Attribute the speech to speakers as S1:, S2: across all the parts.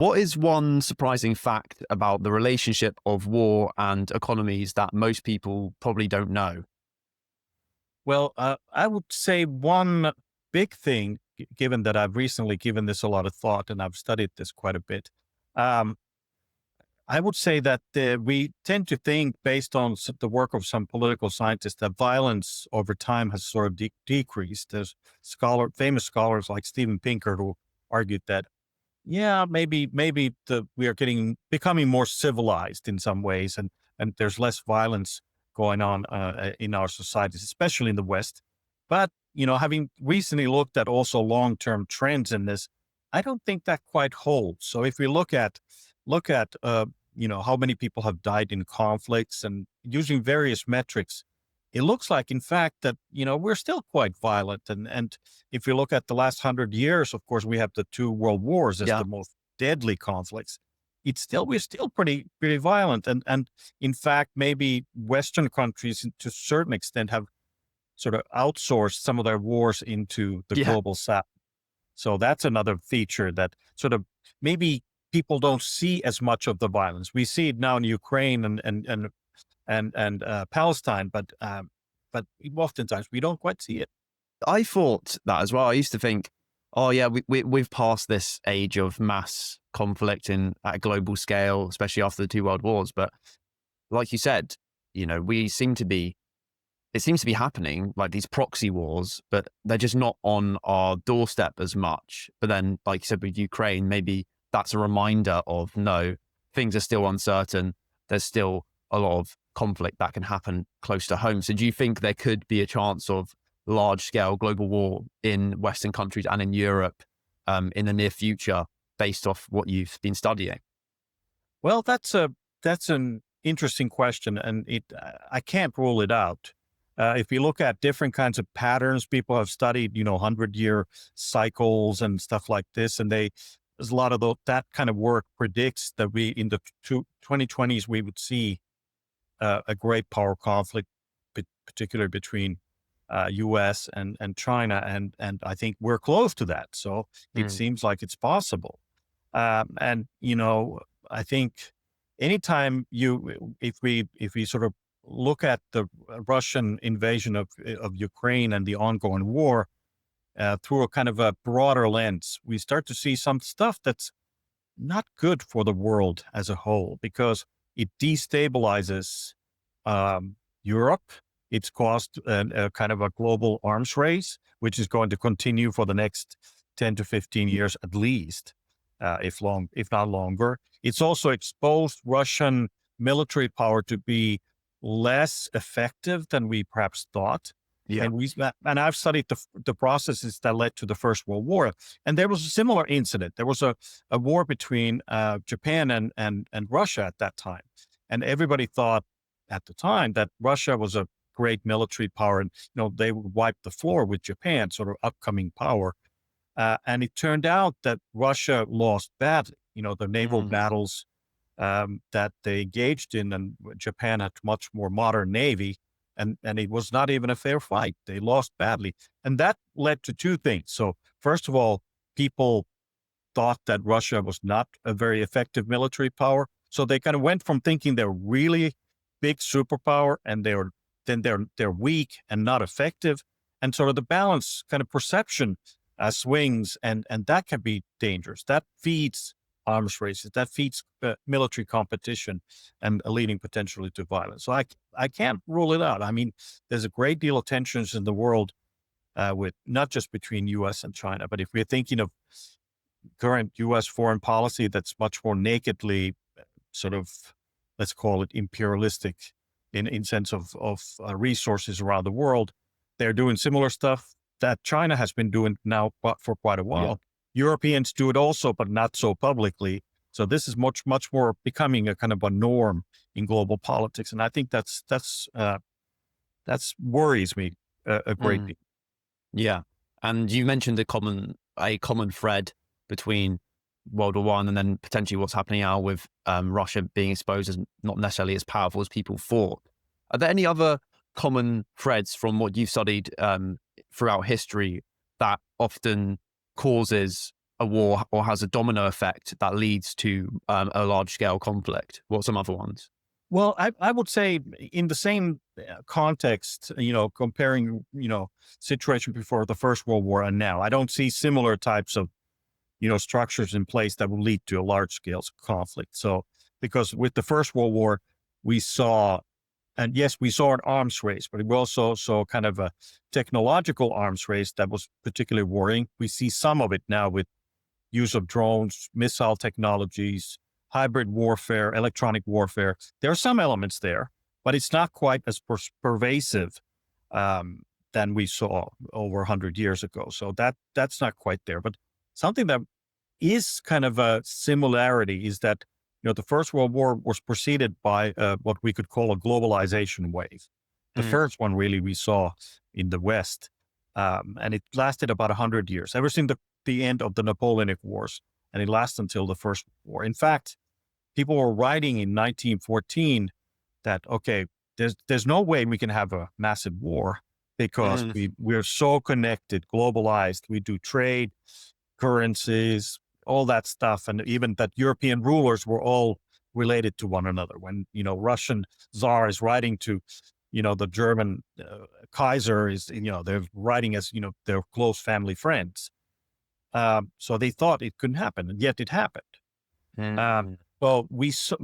S1: What is one surprising fact about the relationship of war and economies that most people probably don't know?
S2: Well, I would say one big thing, given that I've recently given this a lot of thought and I've studied this quite a bit, um, I would say that we tend to think, based on the work of some political scientists, that violence over time has sort of decreased. There's famous scholars like Steven Pinker who argued that, yeah, maybe we are becoming more civilized in some ways, and there's less violence going on in our societies, especially in the West. But having recently looked at also long-term trends in this, I don't think that quite holds. So if we look at how many people have died in conflicts and using various metrics, it looks like, in fact, that we're still quite violent. And if you look at the last 100 years, of course, we have the two world wars as
S1: Yeah.
S2: the most deadly conflicts. We're still pretty violent, and in fact, maybe Western countries, to a certain extent, have sort of outsourced some of their wars into the
S1: Yeah.
S2: global South. So that's another feature that sort of maybe people don't see as much of the violence. We see it now in Ukraine and Palestine, but oftentimes we don't quite see it.
S1: I thought that as well. I used to think, oh yeah, we've passed this age of mass conflict at a global scale, especially after the two world wars. But like you said, we seem to be, it seems to be happening, like these proxy wars, but they're just not on our doorstep as much. But then, like you said, with Ukraine, maybe that's a reminder of, no, things are still uncertain. There's still a lot of conflict that can happen close to home. So do you think there could be a chance of large scale global war in Western countries and in Europe in the near future, based off what you've been studying?
S2: Well, that's an interesting question, and I can't rule it out. If you look at different kinds of patterns, people have studied, 100-year cycles and stuff like this, and there's a lot of that kind of work predicts that we in the 2020s we would see a great power conflict, particularly between U.S. and China, and I think we're close to that. So it
S1: Mm.
S2: seems like it's possible. And I think anytime if we sort of look at the Russian invasion of Ukraine and the ongoing war through a kind of a broader lens, we start to see some stuff that's not good for the world as a whole, because it destabilizes Europe. It's caused a kind of a global arms race, which is going to continue for the next 10 to 15 years at least, if not longer. It's also exposed Russian military power to be less effective than we perhaps thought.
S1: Yeah.
S2: And I've studied the processes that led to the First World War, and there was a similar incident. There was a war between Japan and Russia at that time, and everybody thought at the time that Russia was a great military power, and they would wipe the floor with Japan, sort of upcoming power. And it turned out that Russia lost badly. The naval
S1: Mm.
S2: battles that they engaged in, and Japan had much more modern navy, and it was not even a fair fight. They lost badly, and that led to two things. So first of all, people thought that Russia was not a very effective military power, so they kind of went from thinking they're really big superpower, and they're weak and not effective, and sort of the balance kind of perception swings, and that can be dangerous. That feeds arms races, that feeds military competition, and leading potentially to violence. So I can't rule it out. I mean, there's a great deal of tensions in the world with not just between U.S. and China, but if we're thinking of current U.S. foreign policy that's much more nakedly sort of, let's call it imperialistic in sense of resources around the world, they're doing similar stuff that China has been doing now for quite a
S1: Yeah.
S2: while. Europeans do it also, but not so publicly. So this is much more becoming a kind of a norm in global politics, and I think that's worries me a great
S1: Mm.
S2: deal.
S1: Yeah. And you mentioned a common thread between World War One and then potentially what's happening now with Russia being exposed as not necessarily as powerful as people thought. Are there any other common threads from what you've studied throughout history that often causes a war or has a domino effect that leads to a large scale conflict? What are some other ones?
S2: Well, I would say in the same context, comparing, situation before the First World War and now, I don't see similar types of, structures in place that will lead to a large scale conflict. So, because with the First World War, we saw, and yes, we saw an arms race, but we also saw kind of a technological arms race that was particularly worrying. We see some of it now with use of drones, missile technologies, hybrid warfare, electronic warfare. There are some elements there, but it's not quite as pervasive than we saw over 100 years ago. So that's not quite there. But something that is kind of a similarity is that the First World War was preceded by what we could call a globalization wave. The
S1: Mm.
S2: first one really we saw in the West, and it lasted about 100 years, ever since the end of the Napoleonic Wars, and it lasted until the First War. In fact, people were writing in 1914 that, okay, there's no way we can have a massive war because
S1: Mm.
S2: we're so connected, globalized. We do trade, currencies, all that stuff, and even that European rulers were all related to one another. When Russian Tsar is writing to the German Kaiser, is they're writing as their close family friends. So they thought it couldn't happen, and yet it happened.
S1: Mm.
S2: Well,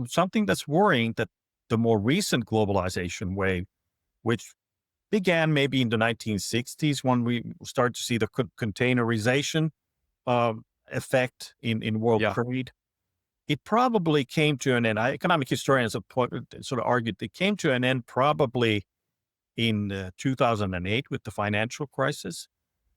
S2: something that's worrying, that the more recent globalization wave, which began maybe in the 1960s when we started to see the containerization effect in world
S1: Yeah.
S2: trade, it probably came to an end. Economic historians have sort of argued it came to an end probably in 2008 with the financial crisis,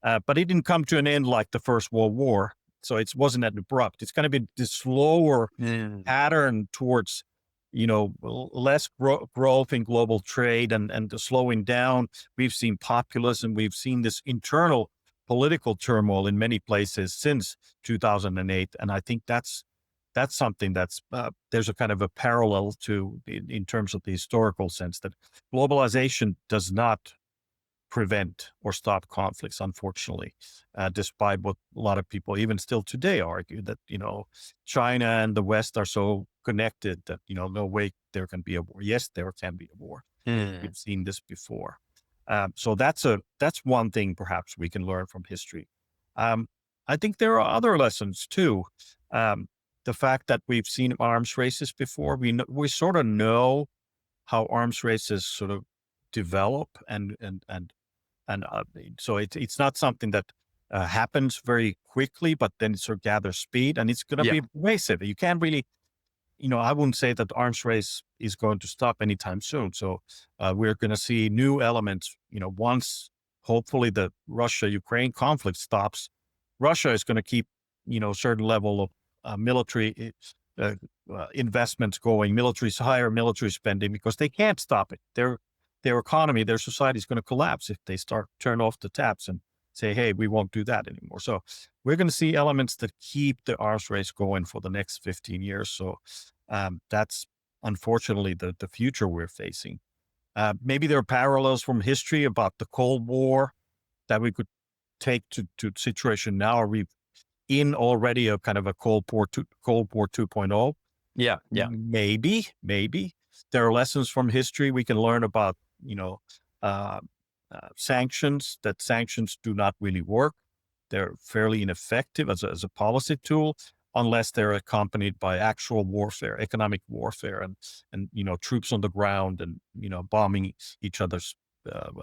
S2: but it didn't come to an end like the First World War. So it wasn't that abrupt. It's going to be this slower
S1: Mm.
S2: pattern towards, less growth in global trade and the slowing down. We've seen populism. We've seen this internal political turmoil in many places since 2008. And I think that's something that's, there's a kind of a parallel to in terms of the historical sense, that globalization does not prevent or stop conflicts, unfortunately, despite what a lot of people even still today argue, that, China and the West are so connected that, no way there can be a war. Yes, there can be a war.
S1: Mm.
S2: We've seen this before. So that's one thing perhaps we can learn from history. Um, I think there are other lessons too. The fact that we've seen arms races before, we sort of know how arms races sort of develop, and so it's not something that happens very quickly, but then it sort of gathers speed, and it's going to
S1: Yeah.
S2: be pervasive. You can't really, I wouldn't say that the arms race is going to stop anytime soon. So we're going to see new elements. Once hopefully the Russia-Ukraine conflict stops, Russia is going to keep, certain level of military investments going, higher military spending, because they can't stop it. Their economy, their society is going to collapse if they turn off the taps and say, hey, we won't do that anymore. So we're going to see elements that keep the arms race going for the next 15 years. So that's unfortunately the future we're facing. Maybe there are parallels from history about the Cold War that we could take to situation now. Are we in already a kind of a Cold War 2.0?
S1: Yeah. Yeah.
S2: Maybe. There are lessons from history we can learn about, uh, sanctions, that sanctions do not really work. They're fairly ineffective as a policy tool unless they're accompanied by actual warfare, economic warfare, and troops on the ground and, bombing each other's,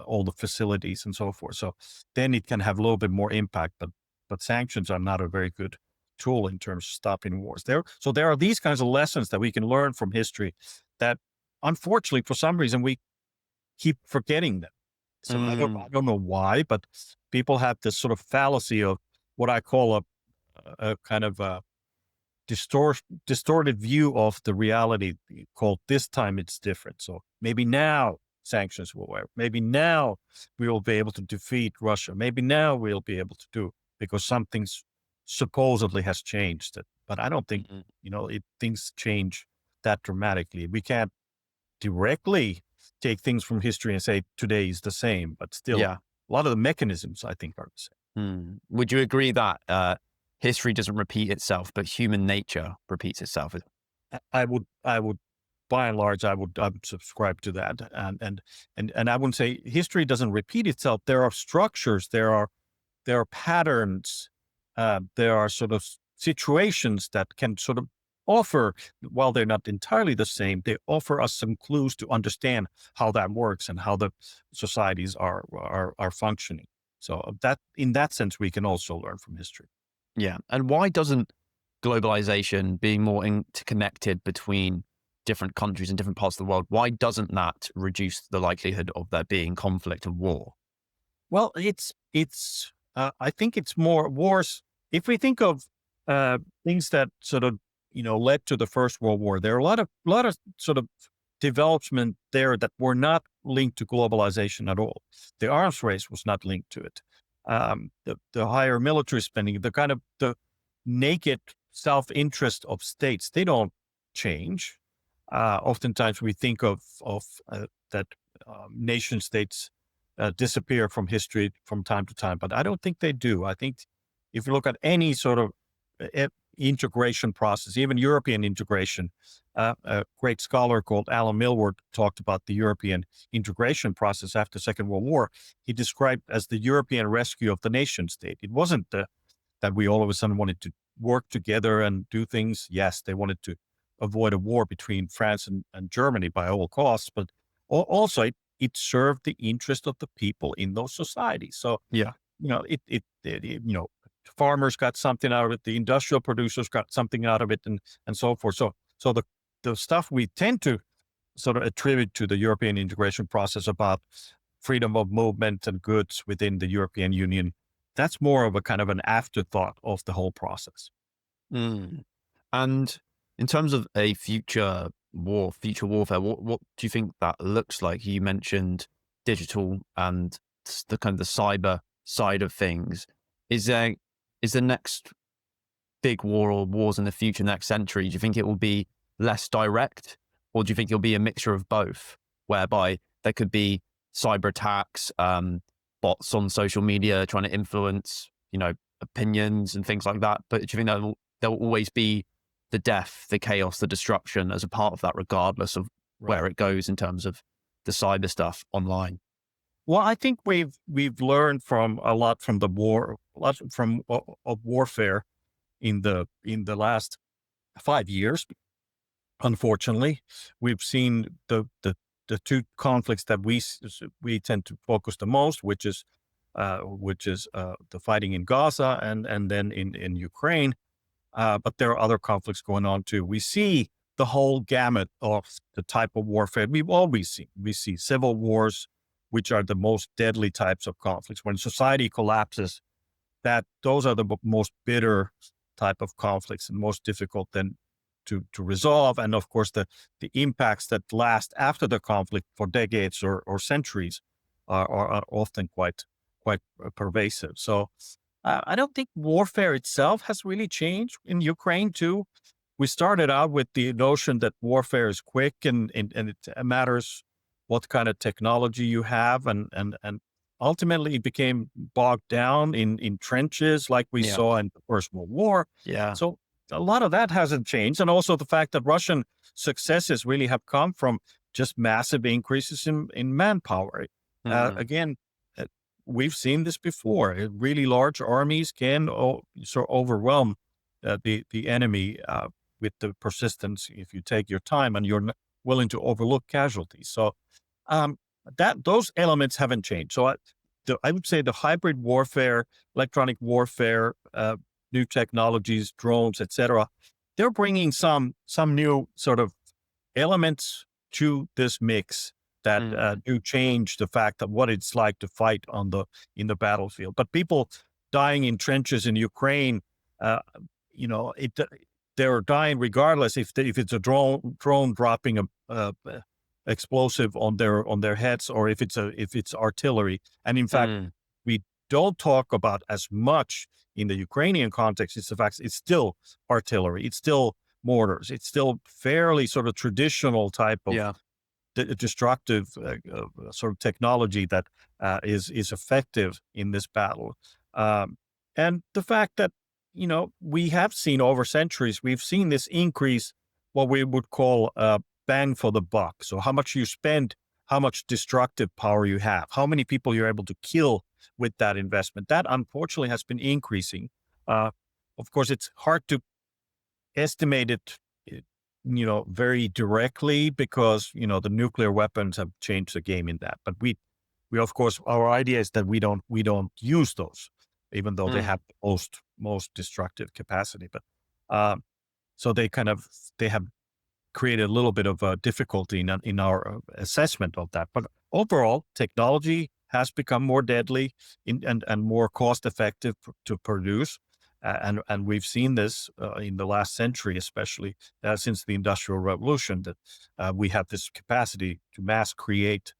S2: all the facilities and so forth. So then it can have a little bit more impact, but sanctions are not a very good tool in terms of stopping wars. So there are these kinds of lessons that we can learn from history that, unfortunately, for some reason, we keep forgetting them. So I
S1: Mm.
S2: don't know why, but people have this sort of fallacy of what I call a kind of a distorted view of the reality, called this time it's different. So maybe now sanctions will work. Maybe now we will be able to defeat Russia. Maybe now we'll be able to do, because something's supposedly has changed. But I don't think,
S1: Mm.
S2: things change that dramatically. We can't directly take things from history and say today is the same, but still
S1: Yeah.
S2: a lot of the mechanisms I think are the same.
S1: Would you agree that history doesn't repeat itself, but human nature repeats itself.
S2: I would, by and large, I would subscribe to that, and I wouldn't say history doesn't repeat itself. There are structures, there are patterns, there are sort of situations that can sort of offer, while they're not entirely the same, they offer us some clues to understand how that works and how the societies are functioning. So that, in that sense, we can also learn from history.
S1: Yeah. And why doesn't globalization being more interconnected between different countries and different parts of the world, why doesn't that reduce the likelihood of there being conflict and war?
S2: Well, it's I think it's more wars. If we think of things that sort of led to the First World War, there are a lot of sort of development there that were not linked to globalization at all. The arms race was not linked to it. The higher military spending, the kind of the naked self interest of states, they don't change. Oftentimes, we think of that nation states disappear from history from time to time, but I don't think they do. I think if you look at any sort of integration process, even European integration, a great scholar called Alan Milward talked about the European integration process after the Second World War. He described as the European rescue of the nation state. It wasn't that we all of a sudden wanted to work together and do things. Yes, they wanted to avoid a war between France and Germany by all costs, but also it served the interest of the people in those societies. So,
S1: Yeah.
S2: farmers got something out of it, the industrial producers got something out of it, and so forth. So the stuff we tend to sort of attribute to the European integration process about freedom of movement and goods within the European Union, that's more of a kind of an afterthought of the whole process.
S1: Mm. And in terms of a future warfare, what do you think that looks like? You mentioned digital and the kind of the cyber side of things. Is the next big war or wars in the future, next century, do you think it will be less direct, or do you think it'll be a mixture of both, whereby there could be cyber attacks, bots on social media trying to influence, opinions and things like that? But do you think there will always be the death, the chaos, the destruction as a part of that, regardless of
S2: Right.
S1: where it goes in terms of the cyber stuff online?
S2: Well, I think we've learned from a lot from the war, a lot from of warfare in the last 5 years. Unfortunately, we've seen the two conflicts that we tend to focus the most, which is the fighting in Gaza and then in Ukraine. But there are other conflicts going on too. We see the whole gamut of the type of warfare we've always seen. We see civil wars, which are the most deadly types of conflicts. When society collapses, that those are the most bitter type of conflicts and most difficult then to resolve. And of course, the impacts that last after the conflict for decades or centuries are often quite pervasive. So I don't think warfare itself has really changed in Ukraine too. We started out with the notion that warfare is quick and it matters what kind of technology you have, and ultimately it became bogged down in trenches like we
S1: Yeah.
S2: saw in the First World War.
S1: Yeah.
S2: So a lot of that hasn't changed, and also the fact that Russian successes really have come from just massive increases in manpower.
S1: Mm.
S2: Again, uh, we've seen this before. Really large armies can sort of overwhelm the enemy with the persistence if you take your time and you're willing to overlook casualties. So um, that those elements haven't changed. So I would say the hybrid warfare, electronic warfare, new technologies, drones, etc. They're bringing some new sort of elements to this mix that
S1: Mm.
S2: do change the fact that what it's like to fight in the battlefield. But people dying in trenches in Ukraine, uh, it they're dying regardless if it's a drone dropping a explosive on their heads or if it's artillery. And in fact,
S1: Mm.
S2: we don't talk about as much in the Ukrainian context. It's the fact it's still artillery, it's still mortars, it's still fairly sort of traditional type of
S1: Yeah.
S2: destructive sort of technology that is effective in this battle. And the fact that we have seen over centuries, we've seen this increase, what we would call bang for the buck. So how much you spend, how much destructive power you have, how many people you're able to kill with that investment. That unfortunately has been increasing. Of course, it's hard to estimate it, very directly because, the nuclear weapons have changed the game in that. But we of course, our idea is that we don't use those, even though they
S1: Mm.
S2: have the most destructive capacity. But so they have created a little bit of a difficulty in our assessment of that. But overall, technology has become more deadly and more cost effective to produce. And we've seen this in the last century, especially since the Industrial Revolution, that we have this capacity to mass create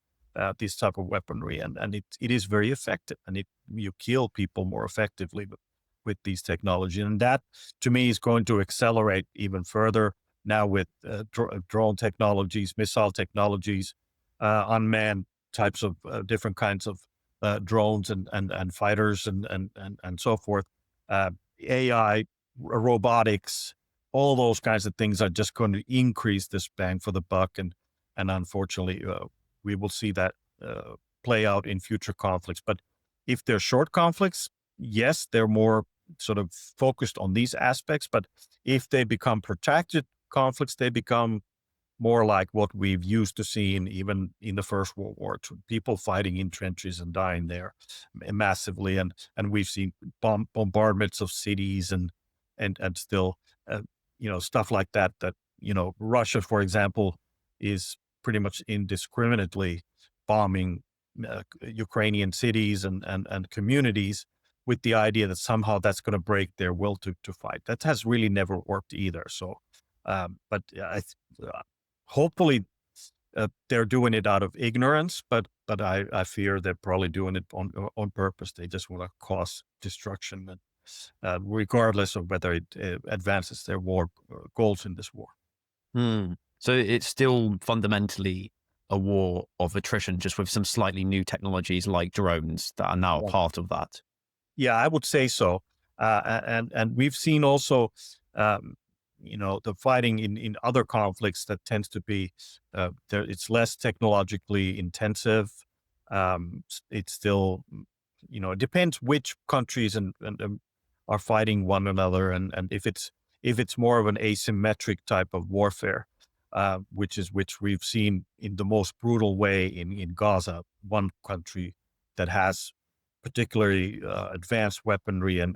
S2: this type of weaponry, and it is very effective, and you kill people more effectively with these technologies, and that to me is going to accelerate even further now with drone technologies, missile technologies, unmanned types of different kinds of drones and fighters and so forth. Uh, AI, robotics, all those kinds of things are just going to increase this bang for the buck, and unfortunately, we will see that play out in future conflicts. But if they're short conflicts, yes, they're more sort of focused on these aspects. But if they become protracted conflicts, they become more like what we've used to see even in the First World War, people fighting in trenches and dying there massively, and we've seen bombardments of cities and still, stuff like that. That Russia, for example, is pretty much indiscriminately bombing Ukrainian cities and communities with the idea that somehow that's going to break their will to fight. That has really never worked either. So, but hopefully they're doing it out of ignorance, but I fear they're probably doing it on purpose. They just want to cause destruction, and regardless of whether it advances their war goals in this war.
S1: Hmm. So it's still fundamentally a war of attrition, just with some slightly new technologies like drones that are now
S2: Yeah,
S1: part of that.
S2: yeah, I would say so. And we've seen also, um, the fighting in other conflicts that tends to be there. It's less technologically intensive. It's still, it depends which countries and are fighting one another, and if it's more of an asymmetric type of warfare, which we've seen in the most brutal way in Gaza, one country that has particularly advanced weaponry and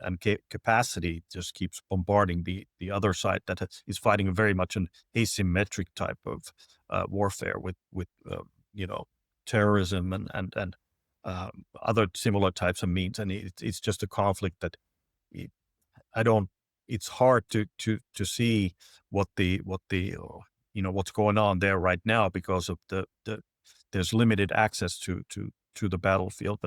S2: capacity just keeps bombarding the other side that is fighting very much an asymmetric type of warfare with terrorism and other similar types of means, and it's just a conflict that it, I don't. It's hard to see what's going on there right now because of there's limited access to the battlefield.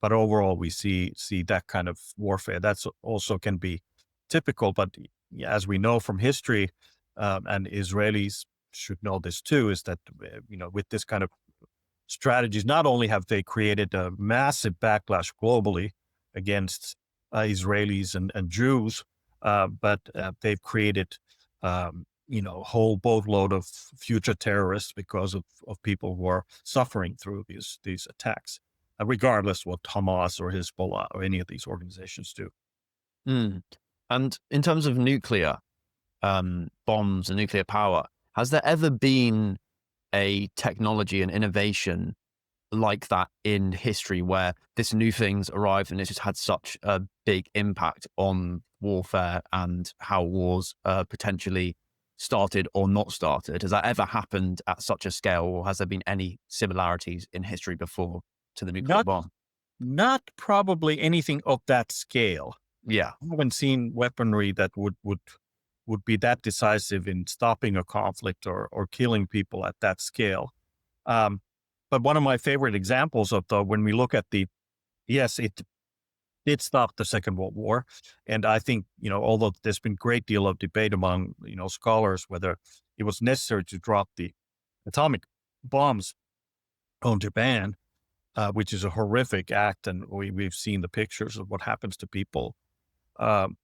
S2: But overall, we see that kind of warfare. That's also can be typical. But yeah, as we know from history, and Israelis should know this too, is that with this kind of strategies, not only have they created a massive backlash globally against Israelis and Jews, but they've created, a whole boatload of future terrorists because of people who are suffering through these attacks, regardless what Hamas or Hezbollah or any of these organizations do.
S1: Mm. And in terms of nuclear bombs and nuclear power, has there ever been a technology and innovation like that in history where this new thing's arrived and it's just had such a big impact on warfare and how wars potentially started or not started? Has that ever happened at such a scale, or has there been any similarities in history before to the nuclear
S2: Not
S1: bomb?
S2: not probably anything of that scale.
S1: Yeah.
S2: I haven't seen weaponry that would be that decisive in stopping a conflict or killing people at that scale. Um, but one of my favorite examples of when we look at yes, it did stop the Second World War, and I think although there's been great deal of debate among scholars whether it was necessary to drop the atomic bombs on Japan, which is a horrific act, and we've seen the pictures of what happens to people. Um,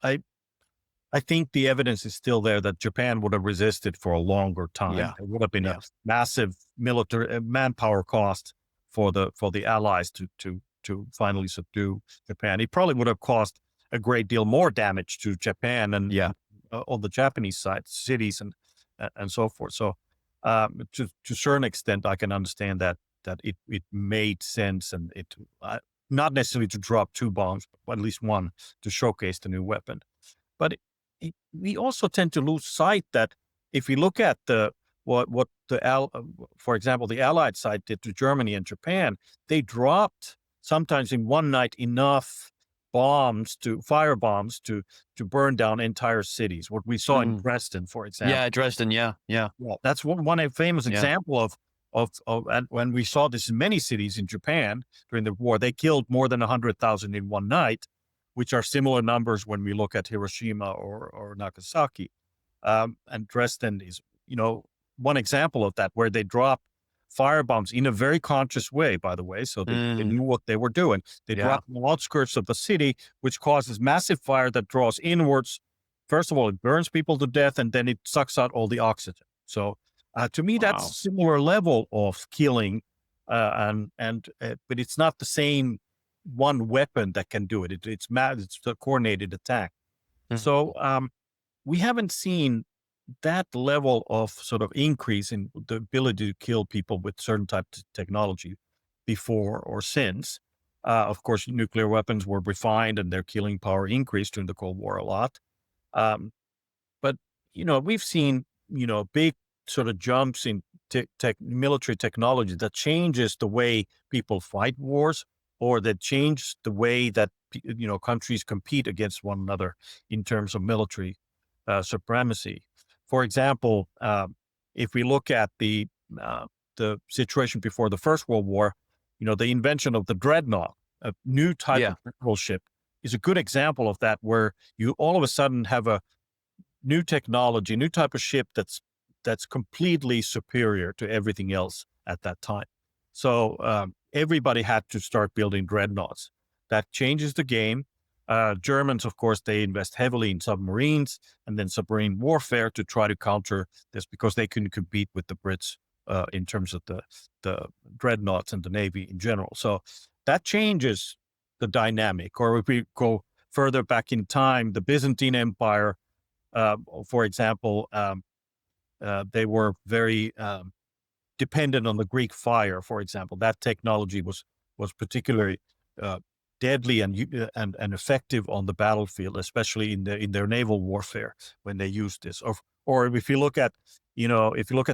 S2: I think the evidence is still there that Japan would have resisted for a longer time.
S1: Yeah.
S2: There would have been a
S1: Yeah.
S2: massive military manpower cost for the Allies to finally subdue Japan. It probably would have caused a great deal more damage to Japan and
S1: Yeah.
S2: on the Japanese side, cities and so forth. So to a certain extent, I can understand that it made sense, and it not necessarily to drop 2 bombs, but at least one to showcase the new weapon. But we also tend to lose sight that if we look at what for example, the Allied side did to Germany and Japan, they dropped sometimes in one night enough fire bombs to burn down entire cities. What we saw in
S1: Mm.
S2: Dresden, for example.
S1: Yeah. Dresden. Yeah. Yeah.
S2: Well, that's one a famous
S1: Yeah.
S2: example of and when we saw this in many cities in Japan during the war, they killed more than 100,000 in one night, which are similar numbers when we look at Hiroshima or Nagasaki. And Dresden is, one example of that, where they dropped firebombs in a very conscious way, by the way. So they knew what they were doing. They
S1: Yeah.
S2: dropped on the outskirts of the city, which causes massive fire that draws inwards. First of all, it burns people to death, and then it sucks out all the oxygen. So to me, that's
S1: Wow.
S2: a similar level of killing, but it's not the same one weapon that can do it. It's a coordinated attack.
S1: Mhm.
S2: So we haven't seen that level of sort of increase in the ability to kill people with certain types of technology before or since. Of course, nuclear weapons were refined and their killing power increased during the Cold War a lot. But we've seen big sort of jumps in military technology that changes the way people fight wars, or that change the way that countries compete against one another in terms of military supremacy. For example, if we look at the situation before the First World War, the invention of the dreadnought, a new type
S1: Yeah.
S2: of battleship, is a good example of that, where you all of a sudden have a new technology, new type of ship that's completely superior to everything else at that time. So everybody had to start building dreadnoughts. That changes the game. Germans, of course, they invest heavily in submarines and then submarine warfare to try to counter this, because they couldn't compete with the Brits in terms of the dreadnoughts and the Navy in general. So that changes the dynamic. Or if we go further back in time, the Byzantine Empire, for example, they were very dependent on the Greek fire. For example, that technology was particularly deadly and effective on the battlefield, especially in their naval warfare when they used this. Or if you look at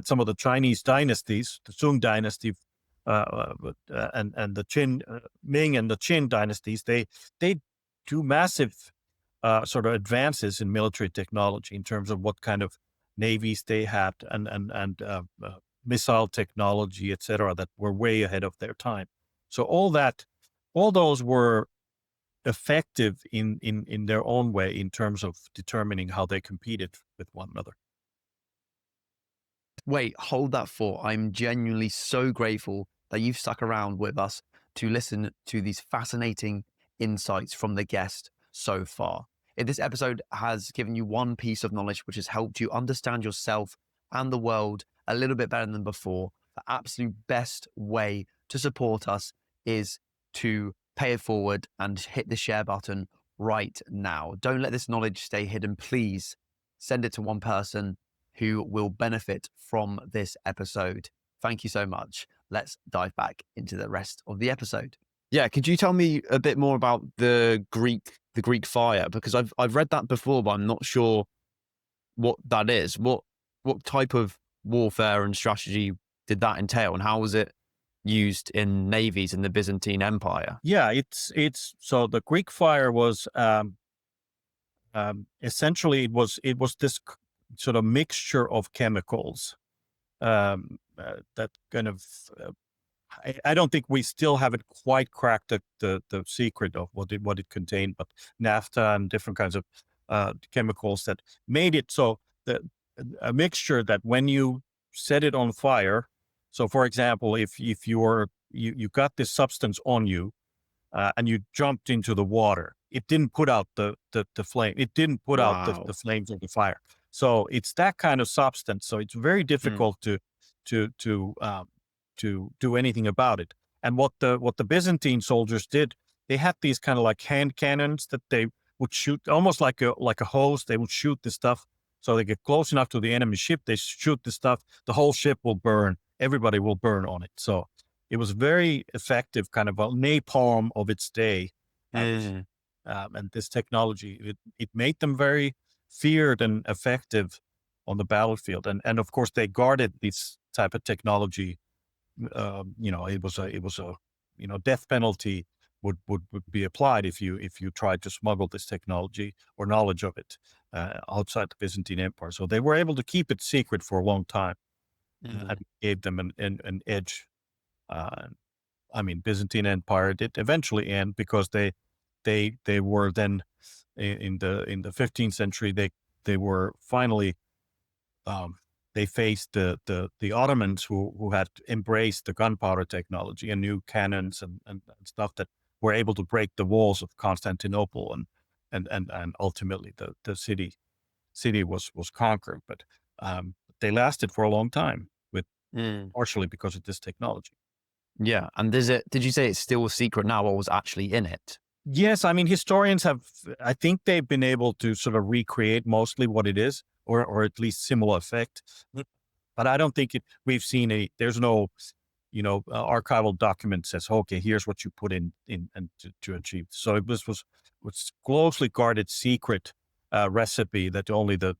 S2: some of the Chinese dynasties, the Sung dynasty, and the Qin, Ming and the Qin dynasties, they do massive sort of advances in military technology in terms of what kind of navies they had and missile technology, et cetera, that were way ahead of their time. So all those were effective in their own way in terms of determining how they competed with one another.
S1: Wait, hold that thought. I'm genuinely so grateful that you've stuck around with us to listen to these fascinating insights from the guest so far. If this episode has given you one piece of knowledge which has helped you understand yourself and the world a little bit better than before, the absolute best way to support us is to pay it forward and hit the share button right now. Don't let this knowledge stay hidden. Please send it to one person who will benefit from this episode. Thank you so much. Let's dive back into the rest of the episode. Yeah, could you tell me a bit more about the Greek fire? Because I've read that before, but I'm not sure what that is. What type of warfare and strategy did that entail, and how was it used in navies in the Byzantine Empire?
S2: Yeah, it's so the Greek fire was essentially it was this sort of mixture of chemicals that kind of I don't think we still haven't quite cracked the secret of what it contained, but naphtha and different kinds of chemicals that made it so that a mixture that when you set it on fire. So, for example, if you got this substance on you and you jumped into the water, it didn't put out the flame. It didn't put out the
S1: Wow.
S2: flames of the fire. So it's that kind of substance. So it's very
S1: Mm.
S2: difficult to do anything about it. And what the Byzantine soldiers did, they had these kind of like hand cannons that they would shoot almost like a hose. They would shoot the stuff. So they get close enough to the enemy ship, they shoot the stuff, the whole ship will burn. Everybody will burn on it. So it was very effective, kind of a napalm of its day.
S1: Mm.
S2: And this technology, it made them very feared and effective on the battlefield. And of course, they guarded this type of technology. It was a death penalty would be applied if you tried to smuggle this technology or knowledge of it outside the Byzantine Empire. So they were able to keep it secret for a long time,
S1: Mm.
S2: and gave them an edge. Uh, I mean, Byzantine Empire did eventually end because they were then in the 15th century they were finally um, they faced the Ottomans who had embraced the gunpowder technology and new cannons and stuff that were able to break the walls of Constantinople and ultimately the city was conquered. But they lasted for a long time with
S1: Mm.
S2: partially because of this technology.
S1: Yeah. And did you say it's still a secret now what was actually in it?
S2: Yes, I mean historians I think they've been able to sort of recreate mostly what it is, or at least similar effect. But I don't think we've seen there's no, archival document says, okay, here's what you put in and to achieve. So it was closely guarded secret recipe that only the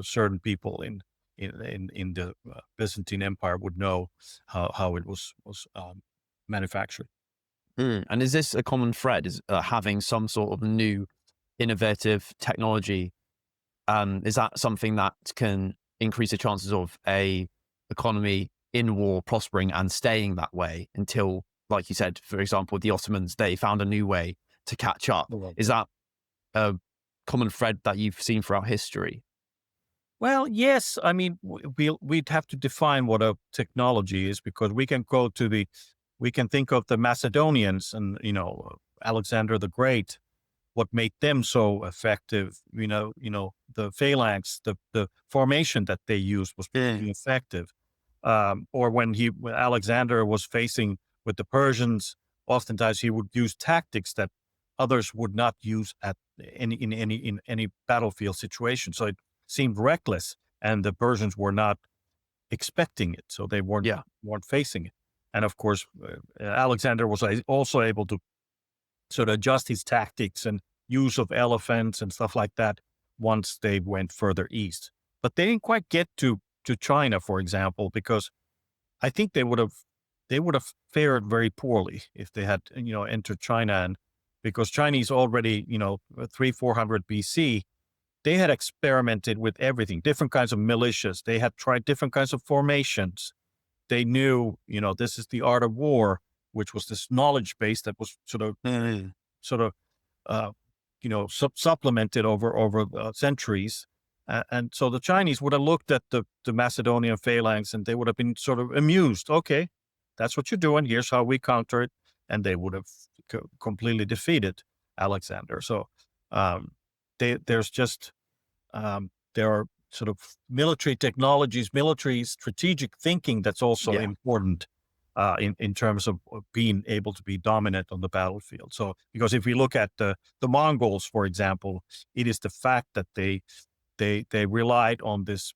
S2: certain people in the Byzantine Empire would know how it was manufactured.
S1: Mm. And is this a common thread? Is having some sort of new innovative technology? Is that something that can increase the chances of a economy in war prospering and staying that way until, like you said, for example, the Ottomans, they found a new way to catch up? Is that a common thread that you've seen throughout history?
S2: Well, yes. I mean, we'd have to define what a technology is because we can think of the Macedonians and Alexander the Great. What made them so effective? The phalanx, the formation that they used was
S1: Mm.
S2: pretty effective. Or when Alexander was facing with the Persians, oftentimes he would use tactics that others would not use in any battlefield situation. So it seemed reckless, and the Persians were not expecting it, so they weren't
S1: Yeah.
S2: weren't facing it. And of course, Alexander was also able to sort of adjust his tactics and use of elephants and stuff like that once they went further east. But they didn't quite get to China, for example, because I think they would have fared very poorly if they had entered China, and because Chinese already 300-400 BC, they had experimented with everything, different kinds of militias. They had tried different kinds of formations. They knew this is the art of war, which was this knowledge base that was
S1: Mm.
S2: sort of uh, supplemented over centuries. And so the Chinese would have looked at the Macedonian phalanx and they would have been sort of amused. Okay, that's what you're doing. Here's how we counter it. And they would have completely defeated Alexander. So um, there's just, there are sort of military technologies, military strategic thinking that's also
S1: Yeah.
S2: important in terms of being able to be dominant on the battlefield. So, because if we look at the Mongols, for example, it is the fact that they relied on this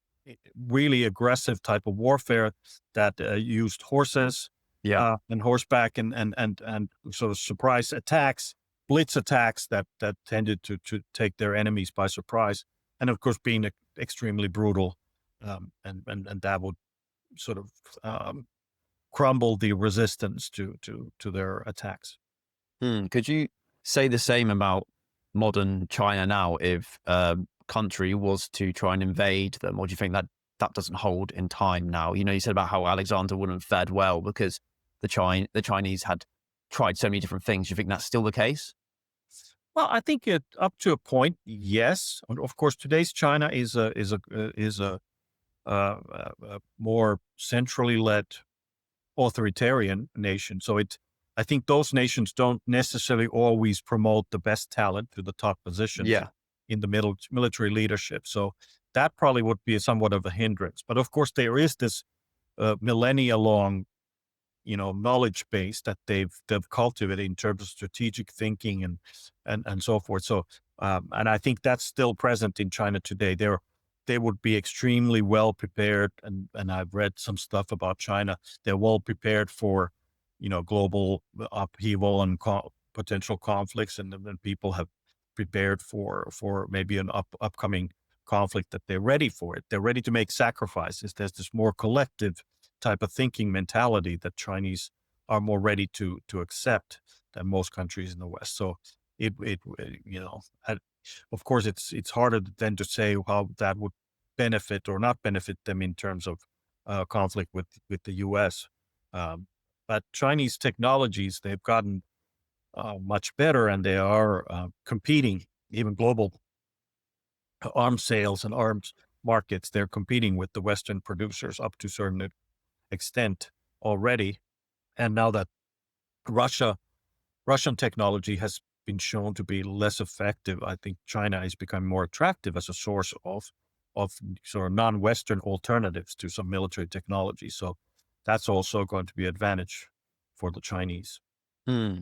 S2: really aggressive type of warfare that used horses
S1: Yeah.
S2: and horseback and sort of surprise attacks, blitz attacks that tended to take their enemies by surprise, and of course being extremely brutal, and that would sort of crumble the resistance to their attacks.
S1: Could you say the same about modern China now if a country was to try and invade them? Or do you think that that doesn't hold in time now? You said about how Alexander wouldn't have fared well because the Chinese had tried so many different things. Do you think that's still the case?
S2: Well, I think up to a point, yes. And of course, today's China is a more centrally led authoritarian nation. So I think those nations don't necessarily always promote the best talent to the top positions
S1: Yeah.
S2: in the military leadership. So that probably would be somewhat of a hindrance. But of course, there is this millennia long, knowledge base that they've cultivated in terms of strategic thinking and so forth. So and I think that's still present in China today. They would be extremely well prepared, and I've read some stuff about China. They're well prepared for global upheaval and potential conflicts, and then people have prepared for maybe an upcoming conflict, that they're ready for it. They're ready to make sacrifices. There's this more collective type of thinking mentality that Chinese are more ready to accept than most countries in the West. So it of course it's harder then to say how that would benefit or not benefit them in terms of conflict with the U.S. Um, but Chinese technologies, they've gotten much better, and they are competing, even global arms sales and arms markets. They're competing with the Western producers up to a certain extent already. And now that Russian technology has been shown to be less effective, I think China is becoming more attractive as a source of sort of non-Western alternatives to some military technology. So that's also going to be an advantage for the Chinese.
S1: Hmm.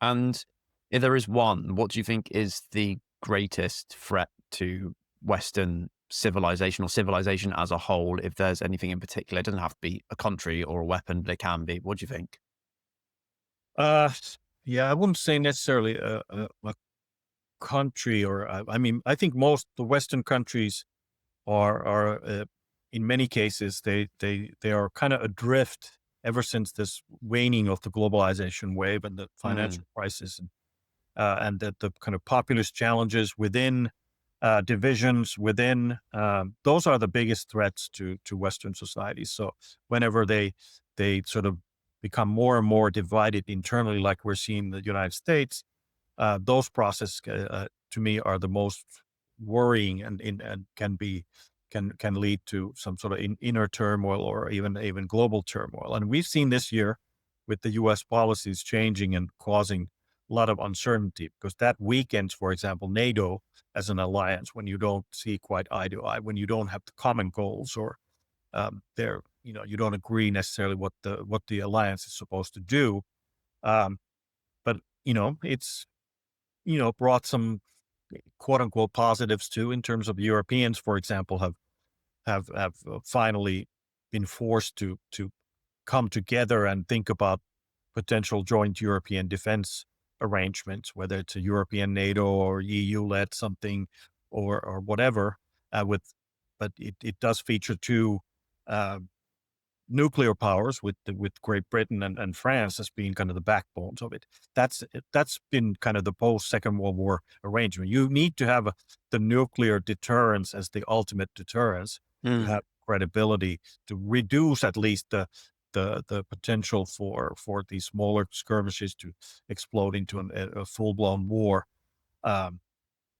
S1: And if there is one, what do you think is the greatest threat to Western civilization or civilization as a whole? If there's anything in particular, it doesn't have to be a country or a weapon, but it can be. What do you think?
S2: Uh, yeah, I wouldn't say necessarily a country, or I mean, I think most the Western countries are in many cases they are kind of adrift ever since this waning of the globalization wave and the
S1: Hmm.
S2: financial crisis, and the kind of populist challenges within divisions within those are the biggest threats to Western societies. So whenever they sort of become more and more divided internally, like we're seeing in the United States, those processes to me are the most worrying, and can lead to some sort of inner turmoil, or even global turmoil. And we've seen this year with the U.S. policies changing and causing a lot of uncertainty, because that weakens, for example, NATO as an alliance, when you don't see quite eye to eye, when you don't have the common goals, or there you don't agree necessarily what the alliance is supposed to do. Um, but it's brought some quote unquote positives too, in terms of Europeans, for example, have finally been forced to come together and think about potential joint European defense arrangements, whether it's a European NATO or EU led something, or whatever. But it does feature two uh, nuclear powers, with Great Britain and France as being kind of the backbones of it. That's been kind of the post Second World War arrangement. You need to have the nuclear deterrence as the ultimate deterrence to
S1: Hmm.
S2: have credibility, to reduce at least the potential for these smaller skirmishes to explode into a full blown war. Um,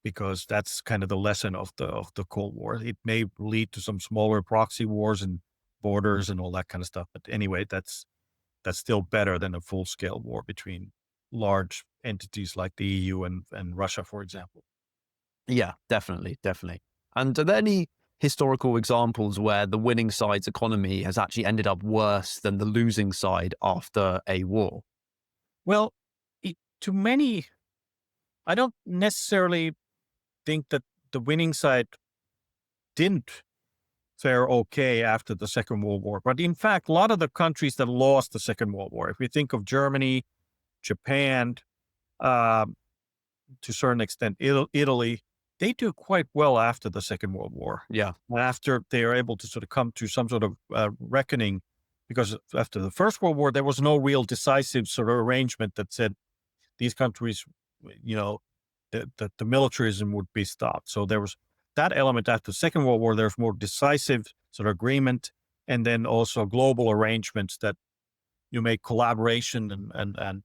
S2: because that's kind of the lesson of the Cold War. It may lead to some smaller proxy wars and borders and all that kind of stuff. But anyway, that's still better than a full scale war between large entities like the EU and Russia, for example.
S1: Yeah, definitely, definitely. And are there any historical examples where the winning side's economy has actually ended up worse than the losing side after a war?
S2: Well, to many, I don't necessarily think that the winning side didn't fare okay after the Second World War. But in fact, a lot of the countries that lost the Second World War, if we think of Germany, Japan, um, to a certain extent, Italy, they do quite well after the Second World War.
S1: Yeah.
S2: After they are able to sort of come to some sort of reckoning, because after the First World War, there was no real decisive sort of arrangement that said these countries, you know, that the militarism would be stopped. So there was that element after the Second World War. There's more decisive sort of agreement, and then also global arrangements that you make collaboration and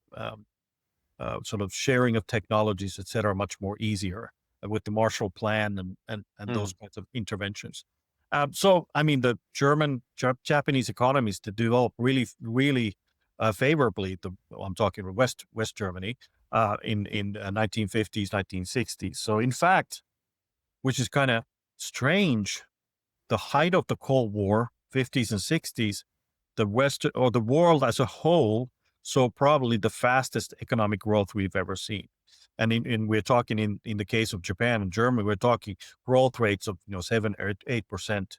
S2: sort of sharing of technologies, et cetera, much more easier with the Marshall Plan and those
S1: Mm.
S2: kinds of interventions. So, I mean, the Japanese economies to develop really, really favorably. I'm talking about West Germany in 1950s, 1960s. So in fact, which is kind of strange, the height of the Cold War, 50s and 60s, the West or the world as a whole saw probably the fastest economic growth we've ever seen. And we're talking in the case of Japan and Germany, we're talking growth rates of 7 or 8%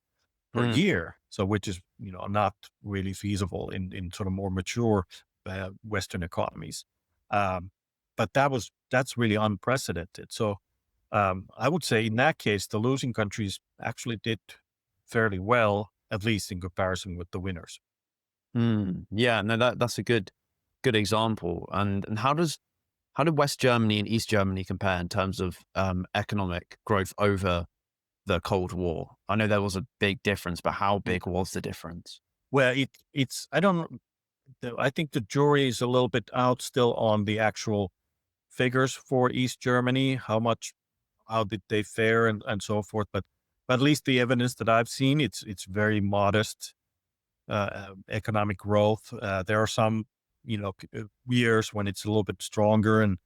S2: per
S1: Mm.
S2: year. So which is not really feasible in sort of more mature Western economies. Um, but that's really unprecedented. So I would say in that case, the losing countries actually did fairly well, at least in comparison with the winners.
S1: Yeah, no, that's a good example. And how did West Germany and East Germany compare in terms of economic growth over the Cold War? I know there was a big difference, but how
S2: Mm.
S1: big was the difference?
S2: Well, it's I don't I think the jury is a little bit out still on the actual figures for East Germany, how did they fare and so forth. But at least the evidence that I've seen, it's very modest economic growth. There are some, years when it's a little bit stronger and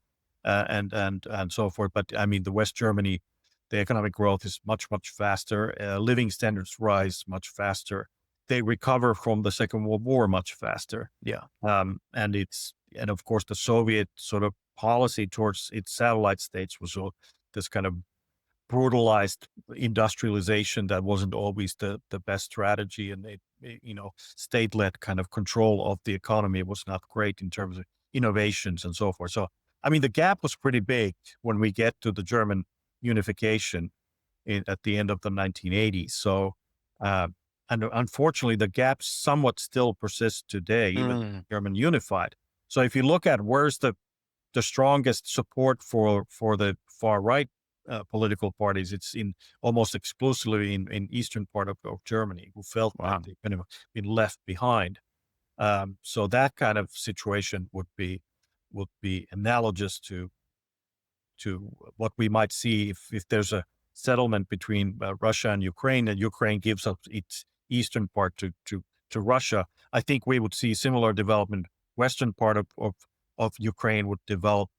S2: so forth. But I mean, the West Germany, the economic growth is much faster. Living standards rise much faster. They recover from the Second World War much faster.
S1: Yeah.
S2: And of course the Soviet sort of policy towards its satellite states was this kind of brutalized industrialization that wasn't always the best strategy, and state-led kind of control of the economy was not great in terms of innovations and so forth. So I mean, the gap was pretty big when we get to the German unification at the end of the 1980s. So uh, and unfortunately the gap somewhat still persists today, even
S1: Mm.
S2: German unified. So if you look at where's the strongest support for the far right political parties, it's in almost exclusively in eastern part of Germany, who felt that
S1: Wow.
S2: they kind of been left behind. So that kind of situation would be analogous to what we might see if there's a settlement between Russia and Ukraine gives up its eastern part to Russia. I think we would see similar development. Western part of Ukraine would develop,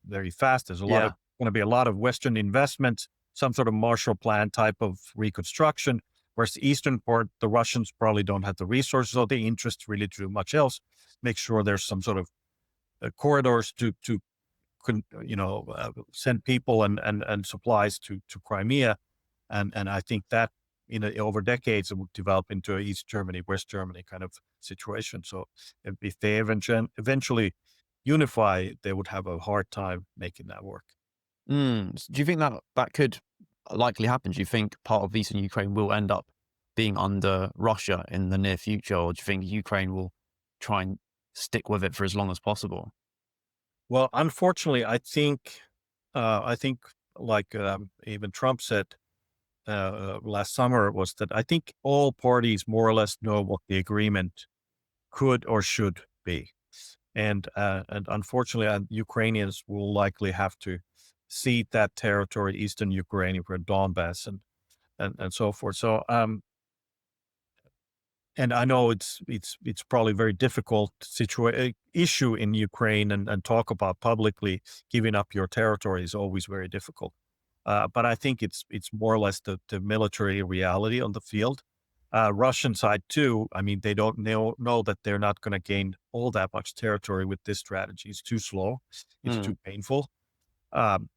S2: very fast. There's
S1: Yeah.
S2: going to be a lot of Western investment, some sort of Marshall Plan type of reconstruction. Whereas the eastern part, the Russians probably don't have the resources or the interest really to do much else. Make sure there's some sort of corridors to send people and supplies to Crimea, and I think that over decades it would develop into a East Germany, West Germany kind of situation. So if they eventually unify, they would have a hard time making that work.
S1: Do you think that could likely happen? Do you think part of Eastern Ukraine will end up being under Russia in the near future, or do you think Ukraine will try and stick with it for as long as possible?
S2: Well, unfortunately, I think like even Trump said last summer was that I think all parties more or less know what the agreement could or should be. And unfortunately, Ukrainians will likely have to cede that territory, Eastern Ukraine, for Donbass and so forth. So, and I know it's probably a very difficult issue in Ukraine, and talk about publicly. Giving up your territory is always very difficult. But I think it's more or less the military reality on the field. Russian side too. I mean, they don't know that they're not going to gain all that much territory with this strategy. It's too slow. It's
S1: Mm.
S2: too painful.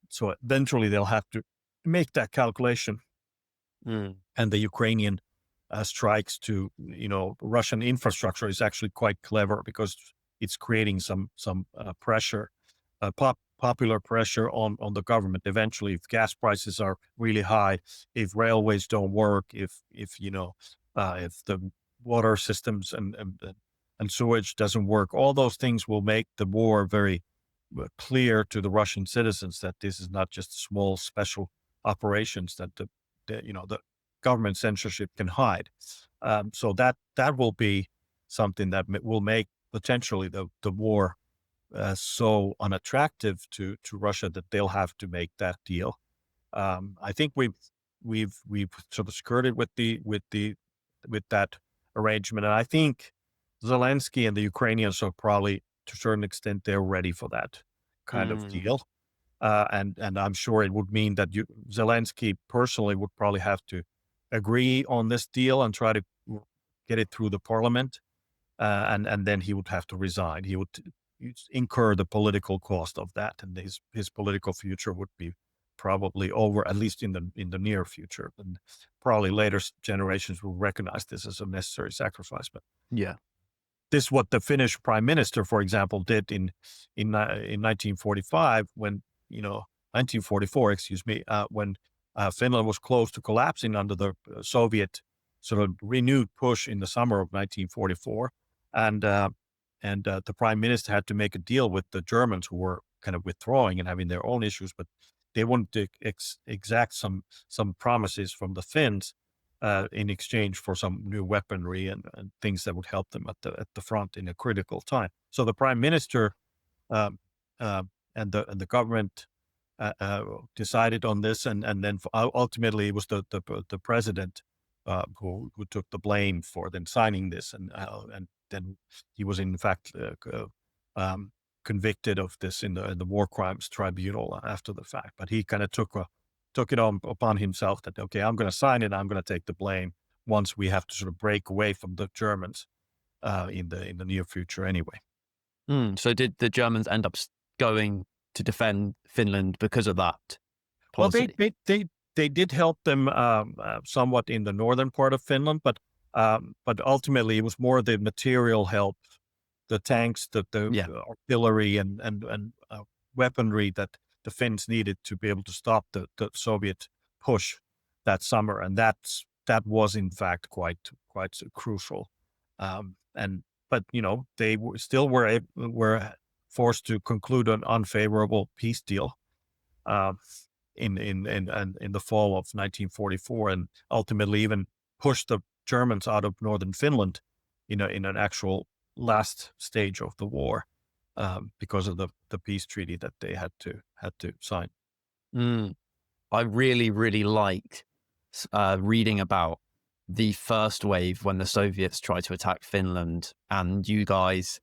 S2: So eventually they'll have to make that calculation.
S1: Mm.
S2: And the Ukrainian strikes to Russian infrastructure is actually quite clever because it's creating some pressure, popular pressure on the government. Eventually, if gas prices are really high, if railways don't work, if the water systems and sewage doesn't work, all those things will make the war very clear to the Russian citizens that this is not just small special operations that the government censorship can hide. So that will be something that will make potentially the war so unattractive to Russia that they'll have to make that deal. I think we've sort of skirted with that arrangement, and I think Zelensky and the Ukrainians are probably, to a certain extent, they're ready for that kind of
S1: Mm,
S2: deal. And I'm sure it would mean that Zelensky personally would probably have to agree on this deal and try to get it through the parliament, and then he would have to resign. He would incur the political cost of that, and his political future would be probably over, at least in the near future. And probably later generations will recognize this as a necessary sacrifice. But
S1: yeah.
S2: this is what the Finnish prime minister, for example, did in 1945 when 1944, excuse me, when Finland was close to collapsing under the Soviet sort of renewed push in the summer of 1944, and the prime minister had to make a deal with the Germans who were kind of withdrawing and having their own issues, but they wanted to exact some promises from the Finns in exchange for some new weaponry and things that would help them at the front in a critical time. So the prime minister um, and the government decided on this, and then ultimately it was the president who took the blame for then signing this, and then he was in fact um, convicted of this in the war crimes tribunal after the fact. But he kind of took it on upon himself that, okay, I'm going to sign it, I'm going to take the blame once we have to sort of break away from the Germans in the near future anyway.
S1: So did the Germans end up going to defend Finland because of that
S2: Well,
S1: policy?
S2: they did help them somewhat in the northern part of Finland, but ultimately it was more the material help, the tanks, the
S1: Yeah.
S2: artillery and weaponry that the Finns needed to be able to stop the Soviet push that summer, and that was in fact quite crucial. And but they still were forced to conclude an unfavorable peace deal. Uh, in the fall of 1944, and ultimately even pushed the Germans out of northern Finland, in an actual last stage of the war, because of the peace treaty that they had to sign.
S1: Mm. I really, really liked reading about the first wave when the Soviets tried to attack Finland, and you guys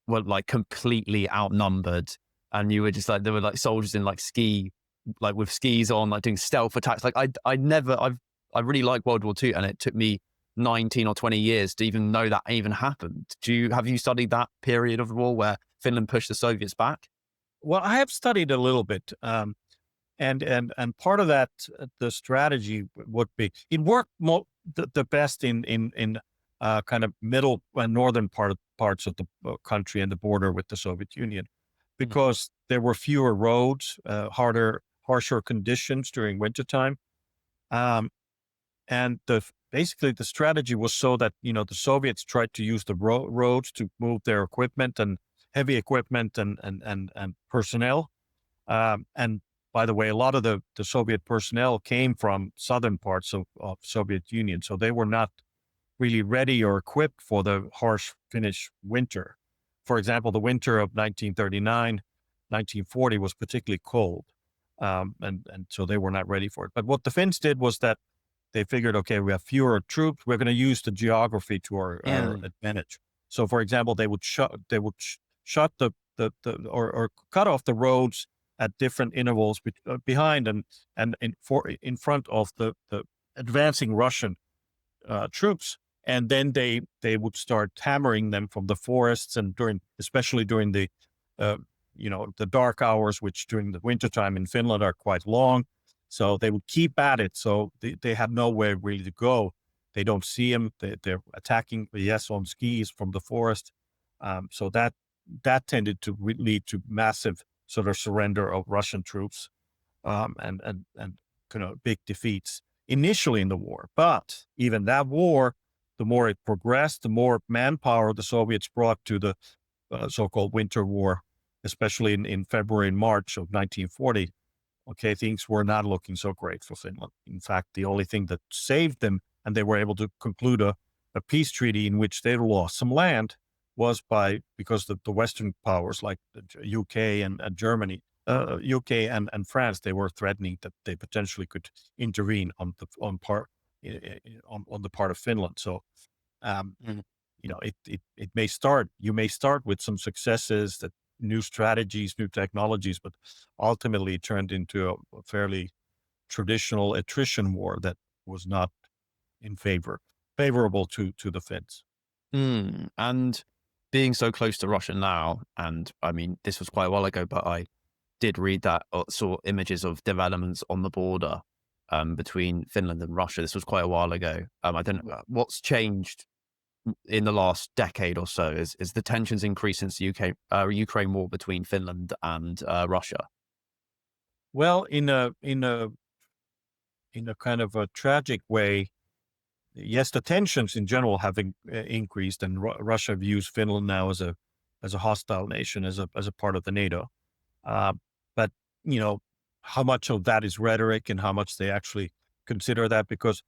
S1: were like completely outnumbered, and you were just like, there were like soldiers in like like with skis on, like doing stealth attacks. Like I really like World War II, and it took me 19 or 20 years to even know that even happened. Have you studied that period of the war where Finland pushed the Soviets back?
S2: Well, I have studied a little bit, and part of that, the strategy would be it worked the best in kind of middle and northern parts of the country and the border with the Soviet Union,
S1: Mm.
S2: because there were fewer roads, harsher conditions during wintertime. Um, and basically the strategy was so that, the Soviets tried to use the roads to move their equipment and heavy equipment and personnel. And by the way, a lot of the Soviet personnel came from southern parts of Soviet Union. So they were not really ready or equipped for the harsh Finnish winter. For example, the winter of 1939, 1940 was particularly cold. And so they were not ready for it. But what the Finns did was that they figured, okay, we have fewer troops. We're going to use the geography to our
S1: Mm.
S2: advantage. So, for example, they would shut or cut off the roads at different intervals behind and in front of the advancing Russian troops, and then they would start hammering them from the forests, and especially during uh, the dark hours, which during the wintertime in Finland are quite long. So they would keep at it. So they have nowhere really to go. They don't see them. They're attacking, yes, on skis from the forest. So that tended to lead to massive sort of surrender of Russian troops, and kind of big defeats initially in the war. But even that war, the more it progressed, the more manpower the Soviets brought to the so-called Winter War, especially in February and March of 1940. Okay, things were not looking so great for Finland. In fact, the only thing that saved them, and they were able to conclude a peace treaty in which they lost some land, was because the Western powers like the UK and Germany, UK and France, they were threatening that they potentially could intervene on the part of Finland. So, um,
S1: Mm.
S2: it may start. You may start with some successes, that new strategies, new technologies, but ultimately it turned into a fairly traditional attrition war that was not in favorable to the Finns.
S1: And being so close to Russia now, and I mean, this was quite a while ago, but I did read that or saw images of developments on the border between Finland and Russia. This was quite a while ago. I don't know what's changed in the last decade or so. Is the tensions increased since the Ukraine war between Finland and Russia?
S2: Well, in a kind of a tragic way, yes, the tensions in general have increased, and Russia views Finland now as a hostile nation, as a part of the NATO. Uh, but you know, how much of that is rhetoric and how much they actually consider that, because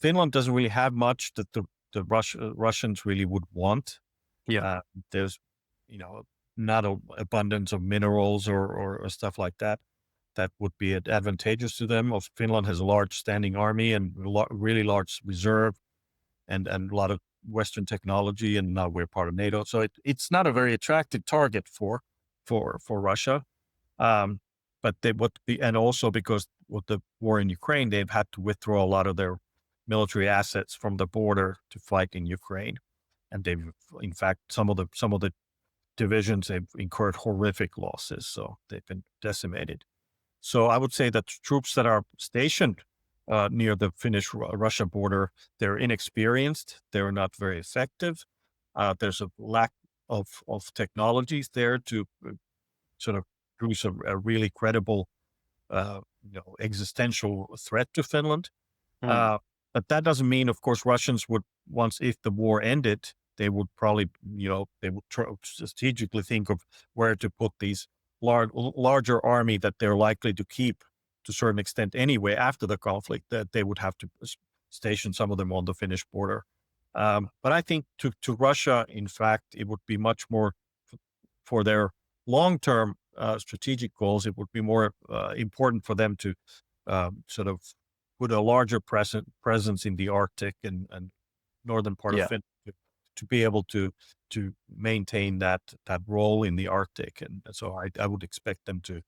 S2: Finland doesn't really have much that the Russians really would want.
S1: Yeah.
S2: Uh, there's, not an abundance of minerals or stuff like that that would be advantageous to them. Finland has a large standing army and really large reserve, and a lot of Western technology, and now we're part of NATO. So it's not a very attractive target for Russia. Um, but and also because with the war in Ukraine, they've had to withdraw a lot of their military assets from the border to fight in Ukraine. And they've, in fact, some of the divisions, they've incurred horrific losses. So they've been decimated. So I would say that troops that are stationed near the Finnish-Russia border, they're inexperienced. They're not very effective. There's a lack of technologies there to sort of produce a really credible, existential threat to Finland.
S1: Mm.
S2: Uh, but that doesn't mean, of course, Russians would, once, if the war ended, they would probably, they would strategically think of where to put these larger army that they're likely to keep to a certain extent anyway after the conflict, that they would have to station some of them on the Finnish border. But I think to Russia, in fact, it would be much more for their long-term strategic goals. It would be more important for them to sort of put a larger presence in the Arctic and northern part of
S1: Yeah.
S2: Finland to be able to maintain that role in the Arctic. And so I would expect them to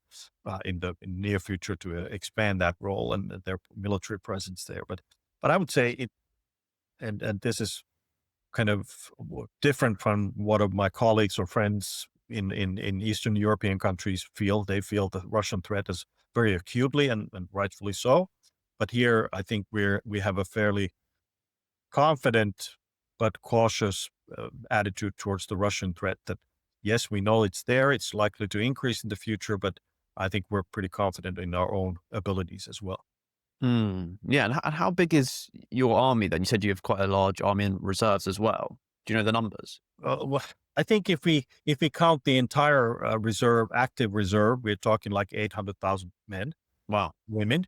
S2: in the near future to expand that role and their military presence there. But I would say it, and this is kind of different from what of my colleagues or friends in Eastern European countries feel. They feel the Russian threat is very acutely and rightfully so. But here, I think we have a fairly confident but cautious attitude towards the Russian threat. That yes, we know it's there. It's likely to increase in the future, but I think we're pretty confident in our own abilities as well.
S1: Yeah. And how big is your army then? You said you have quite a large army and reserves as well. Do you know the numbers?
S2: Well, I think if we count the entire active reserve, we're talking like 800,000 men,
S1: Wow.
S2: women.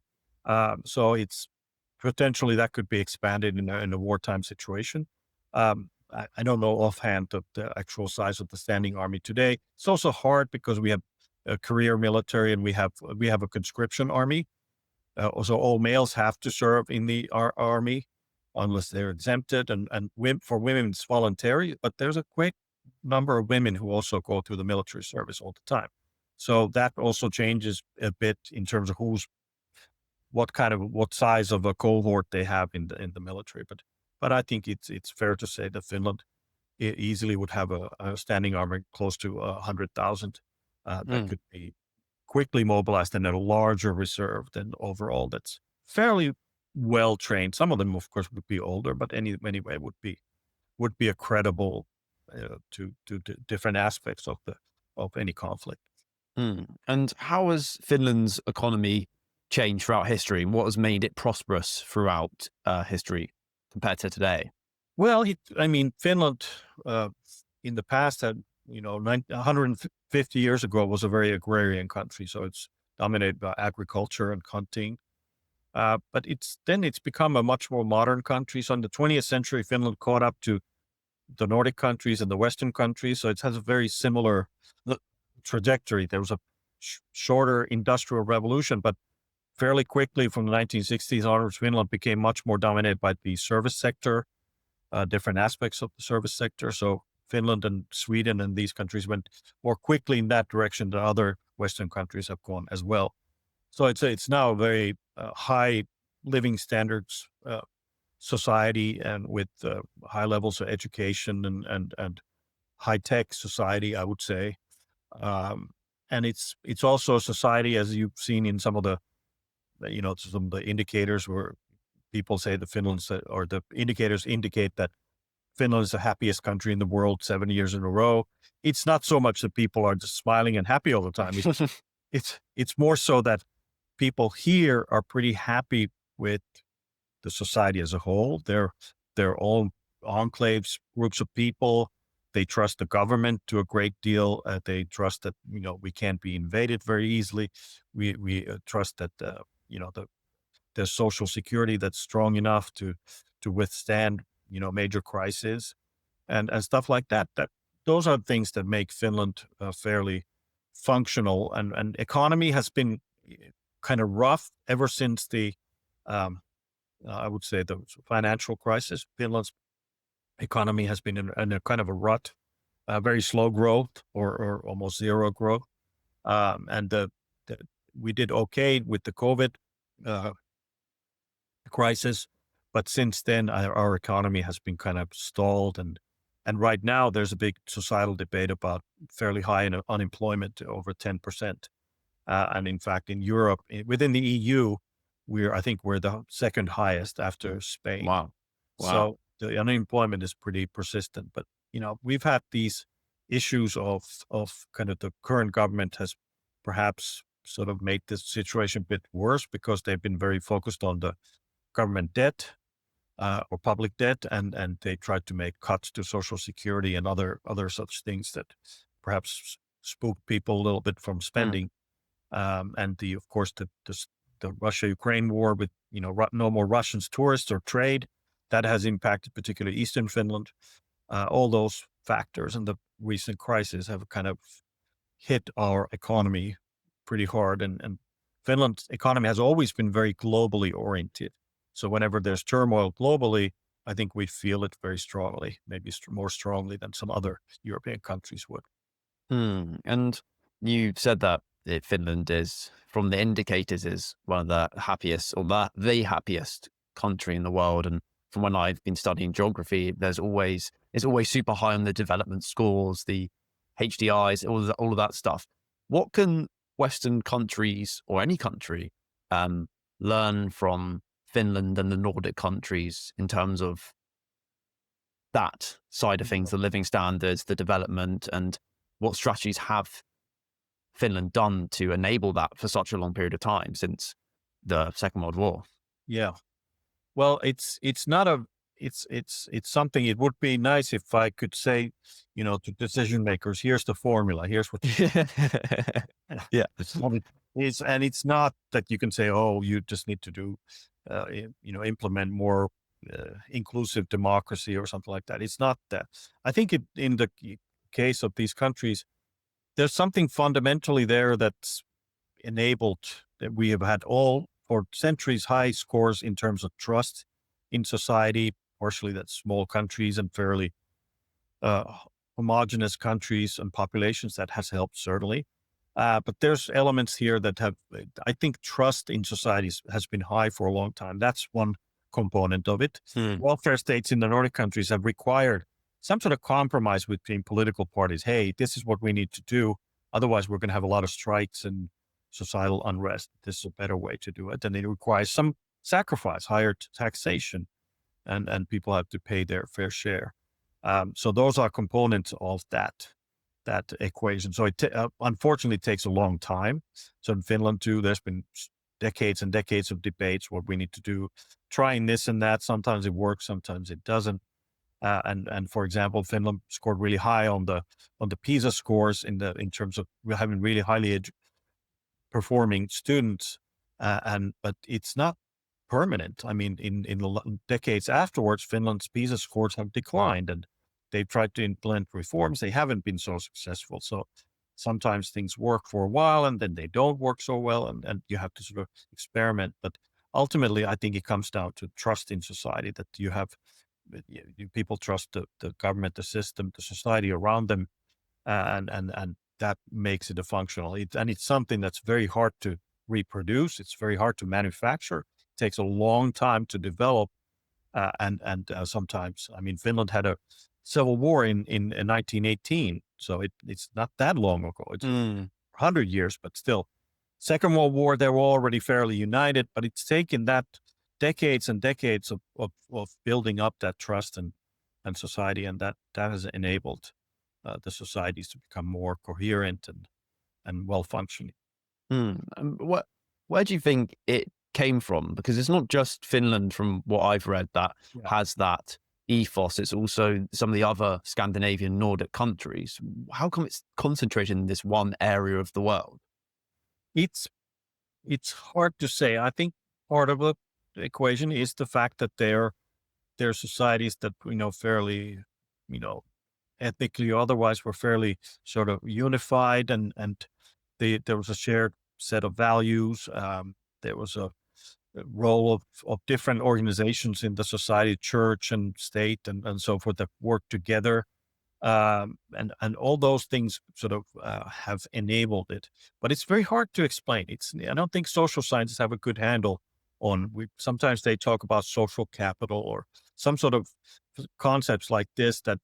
S2: So it's potentially that could be expanded in a wartime situation. I don't know offhand the actual size of the standing army today. It's also hard because we have a career military and we have a conscription army. So all males have to serve in the army unless they're exempted, and for women it's voluntary. But there's a great number of women who also go through the military service all the time. So that also changes a bit in terms of what size of a cohort they have in the military. But I think it's fair to say that Finland easily would have a standing army close to 100,000 that
S1: Mm.
S2: could be quickly mobilized, and a larger reserve than overall that's fairly well trained. Some of them, of course, would be older, but anyway would be a credible to different aspects of any conflict.
S1: And how has Finland's economy changed throughout history? And what has made it prosperous throughout history compared to today?
S2: Well, Finland in the past had, 150 years ago was a very agrarian country, so it's dominated by agriculture and hunting. But it's become a much more modern country. So in the 20th century, Finland caught up to the Nordic countries and the Western countries. So it has a very similar trajectory. There was a shorter industrial revolution, but fairly quickly from the 1960s onwards, Finland became much more dominated by the service sector. different aspects of the service sector. So Finland and Sweden and these countries went more quickly in that direction than other Western countries have gone as well. So it's now a very high living standards society, and with high levels of education and high tech society, I would say. Um, and it's also a society, as you've seen in some of some of the indicators where people say the Finland's or the indicators indicate that Finland is the happiest country in the world 7 years in a row. It's not so much that people are just smiling and happy all the time. It's more so that people here are pretty happy with the society as a whole. They're all enclaves, groups of people. They trust the government to a great deal. They trust that we can't be invaded very easily. We trust that there's social security that's strong enough to withstand major crises and stuff like that. That those are things that make Finland fairly functional. And economy has been kind of rough ever since the um, I would say the financial crisis. Finland's economy has been in a kind of a rut, very slow growth or almost zero growth. And the we did okay with the COVID uh, crisis, but since then our economy has been kind of stalled, and right now there's a big societal debate about fairly high unemployment, over 10%. And in fact, in Europe, within the EU, I think we're the second highest after Spain.
S1: Wow. Wow.
S2: So the unemployment is pretty persistent. But we've had these issues of kind of the current government has perhaps sort of made this situation a bit worse because they've been very focused on the government debt or public debt, and they tried to make cuts to social security and other such things that perhaps spooked people a little bit from
S1: Mm.
S2: spending. And of course, the Russia-Ukraine war with, no more Russians tourists or trade, that has impacted particularly Eastern Finland. All those factors and the recent crisis have kind of hit our economy pretty hard. And Finland's economy has always been very globally oriented. So whenever there's turmoil globally, I think we feel it very strongly, maybe more strongly than some other European countries would.
S1: And you said that Finland is, from the indicators, is one of the happiest, or the happiest country in the world. And from when I've been studying geography, it's always super high on the development scores, the HDIs, all of that stuff. What can Western countries or any country um, learn from Finland and the Nordic countries in terms of that side of things, the living standards, the development, and what strategies have Finland done to enable that for such a long period of time since the Second World War?
S2: Yeah. Well, it's not a it's something. It would be nice if I could say, to decision makers, here's the formula, here's what
S1: Yeah.
S2: it's not- and it's not that you can say, oh, you just need to do, implement more inclusive democracy or something like that. It's not that. I think in the case of these countries, there's something fundamentally there that's enabled that we have had all for centuries high scores in terms of trust in society, partially that's small countries and fairly uh, homogenous countries and populations that has helped certainly. But there's elements here that have, I think, trust in societies has been high for a long time. That's one component of it.
S1: Hmm.
S2: Welfare states in the Nordic countries have required some sort of compromise between political parties. Hey, this is what we need to do. Otherwise, we're going to have a lot of strikes and societal unrest. This is a better way to do it. And it requires some sacrifice, higher taxation, and people have to pay their fair share. So those are components of that equation. So it unfortunately takes a long time. So in Finland too, there's been decades and decades of debates what we need to do, trying this and that. Sometimes it works, sometimes it doesn't. And for example, Finland scored really high on the PISA scores in terms of having really highly performing students, but it's not permanent. I mean, in the decades afterwards, Finland's PISA scores have declined, and they've tried to implement reforms. They haven't been so successful. So sometimes things work for a while, and then they don't work so well, and you have to sort of experiment. But ultimately, I think it comes down to trust in society, that you have people trust the government, the system, the society around them, and that makes it a functional. And it's something that's very hard to reproduce. It's very hard to manufacture. It takes a long time to develop, and sometimes, I mean, Finland had a civil war in 1918, so it's not that long ago. It's
S1: Mm,
S2: 100 years, but still. Second World War, they were already fairly united, but it's taken that decades and decades of building up that trust and society, and that has enabled the societies to become more coherent and well functioning.
S1: where do you think it came from? Because it's not just Finland, from what I've read, that
S2: Yeah.
S1: has that ethos. It's also some of the other Scandinavian Nordic countries. How come it's concentrated in this one area of the world?
S2: It's it's hard to say. I think part of the equation is the fact that they're societies that fairly, you know ethnically or otherwise, were fairly sort of unified, and there was a shared set of values. There was a role of different organizations in the society, church and state, and so forth, that work together. And all those things sort of have enabled it. But it's very hard to explain. I don't think social scientists have a good handle on. Sometimes they talk about social capital or some sort of concepts like this that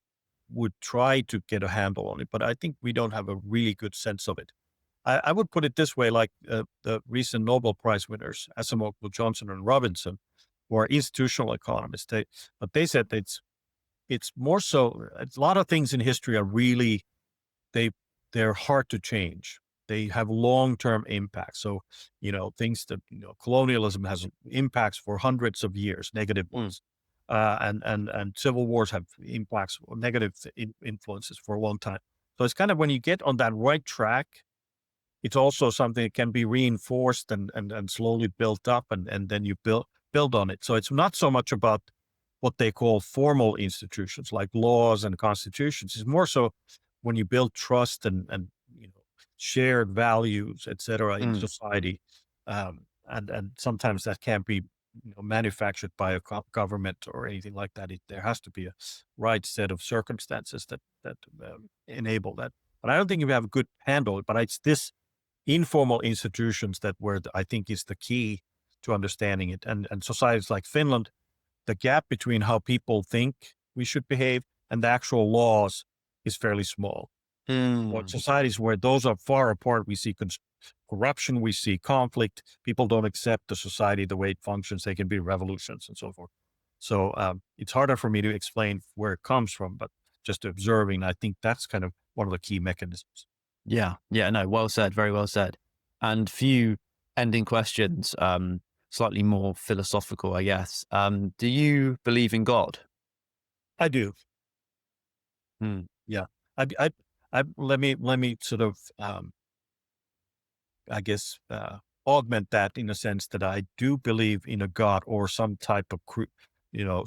S2: would try to get a handle on it, but I think we don't have a really good sense of it. I would put it this way, like the recent Nobel Prize winners, Asimov, Johnson, and Robinson, who are institutional economists. But they said that it's more so. A lot of things in history are really they they're hard to change. They have long-term impacts. So, things that, colonialism has impacts for hundreds of years, negative
S1: Mm.
S2: ones. And civil wars have impacts or negative influences for a long time. So it's kind of, when you get on that right track, it's also something that can be reinforced and slowly built up, and then you build on it. So it's not so much about what they call formal institutions like laws and constitutions. It's more so when you build trust and shared values, et cetera, in
S1: Mm.
S2: society. And sometimes that can't be manufactured by a government or anything like that. There has to be a right set of circumstances that enable that. But I don't think we have a good handle. But it's this informal institutions that I think is the key to understanding it. And societies like Finland, the gap between how people think we should behave and the actual laws is fairly small. But
S1: Mm.
S2: societies where those are far apart, we see corruption, we see conflict. People don't accept the society the way it functions. They can be revolutions and so forth. So it's harder for me to explain where it comes from, but just observing, I think that's kind of one of the key mechanisms.
S1: Yeah. Yeah. No, well said. Very well said. And few ending questions, slightly more philosophical, I guess. Do you believe in God?
S2: I do.
S1: Mm.
S2: Yeah. Let me sort of, I guess, augment that in a sense that I do believe in a God or some type of,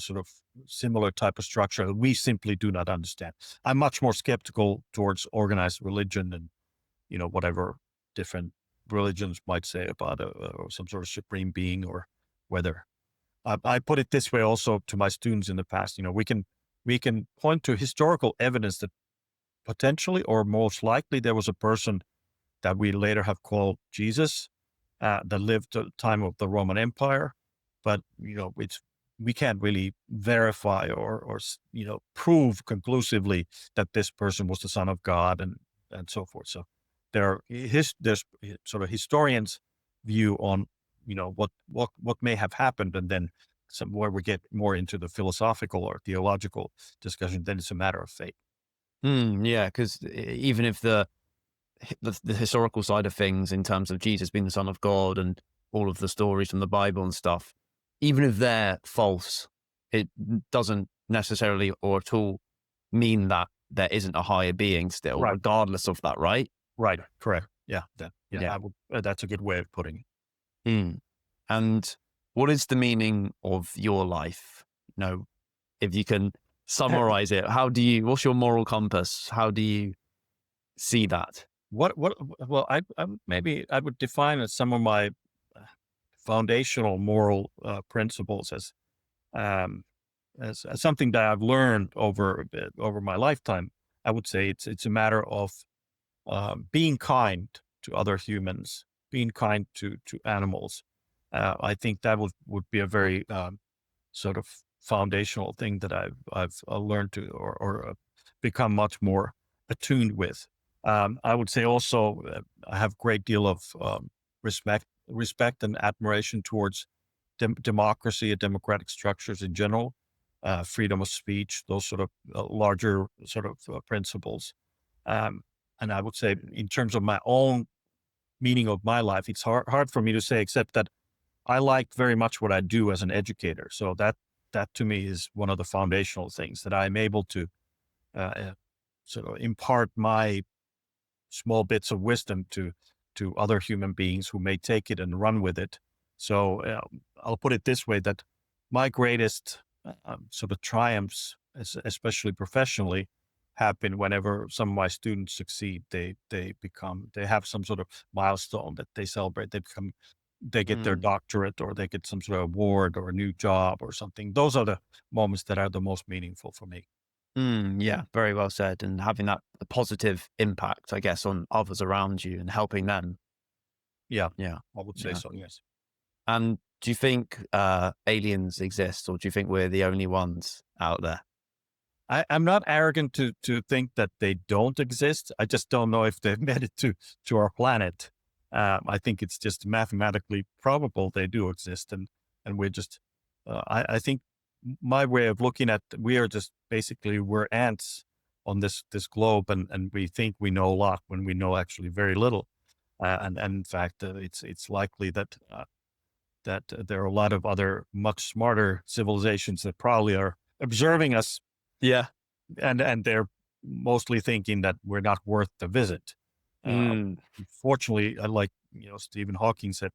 S2: sort of similar type of structure that we simply do not understand. I'm much more skeptical towards organized religion and, whatever different religions might say about or some sort of supreme being, or whether I put it this way also to my students in the past. We can point to historical evidence that potentially or most likely there was a person that we later have called Jesus, that lived at the time of the Roman Empire. But, we can't really verify or prove conclusively that this person was the son of God and so forth. So there's sort of historians' view on, what may have happened, and then some where we get more into the philosophical or theological discussion, then it's a matter of faith.
S1: Yeah, because even if the historical side of things, in terms of Jesus being the Son of God and all of the stories from the Bible and stuff, even if they're false, it doesn't necessarily or at all mean that there isn't a higher being still,
S2: Right.
S1: regardless of that, right?
S2: Right. Correct. Yeah.
S1: Yeah.
S2: I would, that's a good way of putting it.
S1: Mm. And what is the meaning of your life? If you can summarize it, what's your moral compass? How do you see that?
S2: Well, maybe I would define as some of my uh, foundational moral principles as, um, as something that I've learned over my lifetime, I would say it's a matter of being kind to other humans, being kind to animals. I think that would be a very sort of foundational thing that I've learned to or become much more attuned with. I would say also I have a great deal of respect and admiration towards democracy and democratic structures in general, freedom of speech, those sort of larger sort of principles. Um, and I would say, in terms of my own meaning of my life, it's hard for me to say, except that I like very much what I do as an educator. So that to me is one of the foundational things that I'm able to uh, sort of impart my small bits of wisdom to other human beings who may take it and run with it. So I'll put it this way: that my greatest sort of triumphs, especially professionally, happen whenever some of my students succeed. They have some sort of milestone that they celebrate. They get their
S1: Mm,
S2: doctorate, or they get some sort of award or a new job or something. Those are the moments that are the most meaningful for me.
S1: yeah, very well said. And having that positive impact, I guess, on others around you and helping them.
S2: Yeah,
S1: Yeah,
S2: I would say
S1: yeah.
S2: so. Yes.
S1: And do you think aliens exist, or do you think we're the only ones out there?
S2: I'm not arrogant to think that they don't exist. I just don't know if they've made it to our planet. I think it's just mathematically probable they do exist, and we're just. I think my way of looking at, we are just basically, we're ants on this globe, and we think we know a lot when we know actually very little. And in fact, it's likely that there are a lot of other much smarter civilizations that probably are observing us,
S1: Yeah.
S2: and they're mostly thinking that we're not worth the visit. Uh,
S1: Mm,
S2: Fortunately, like Stephen Hawking said,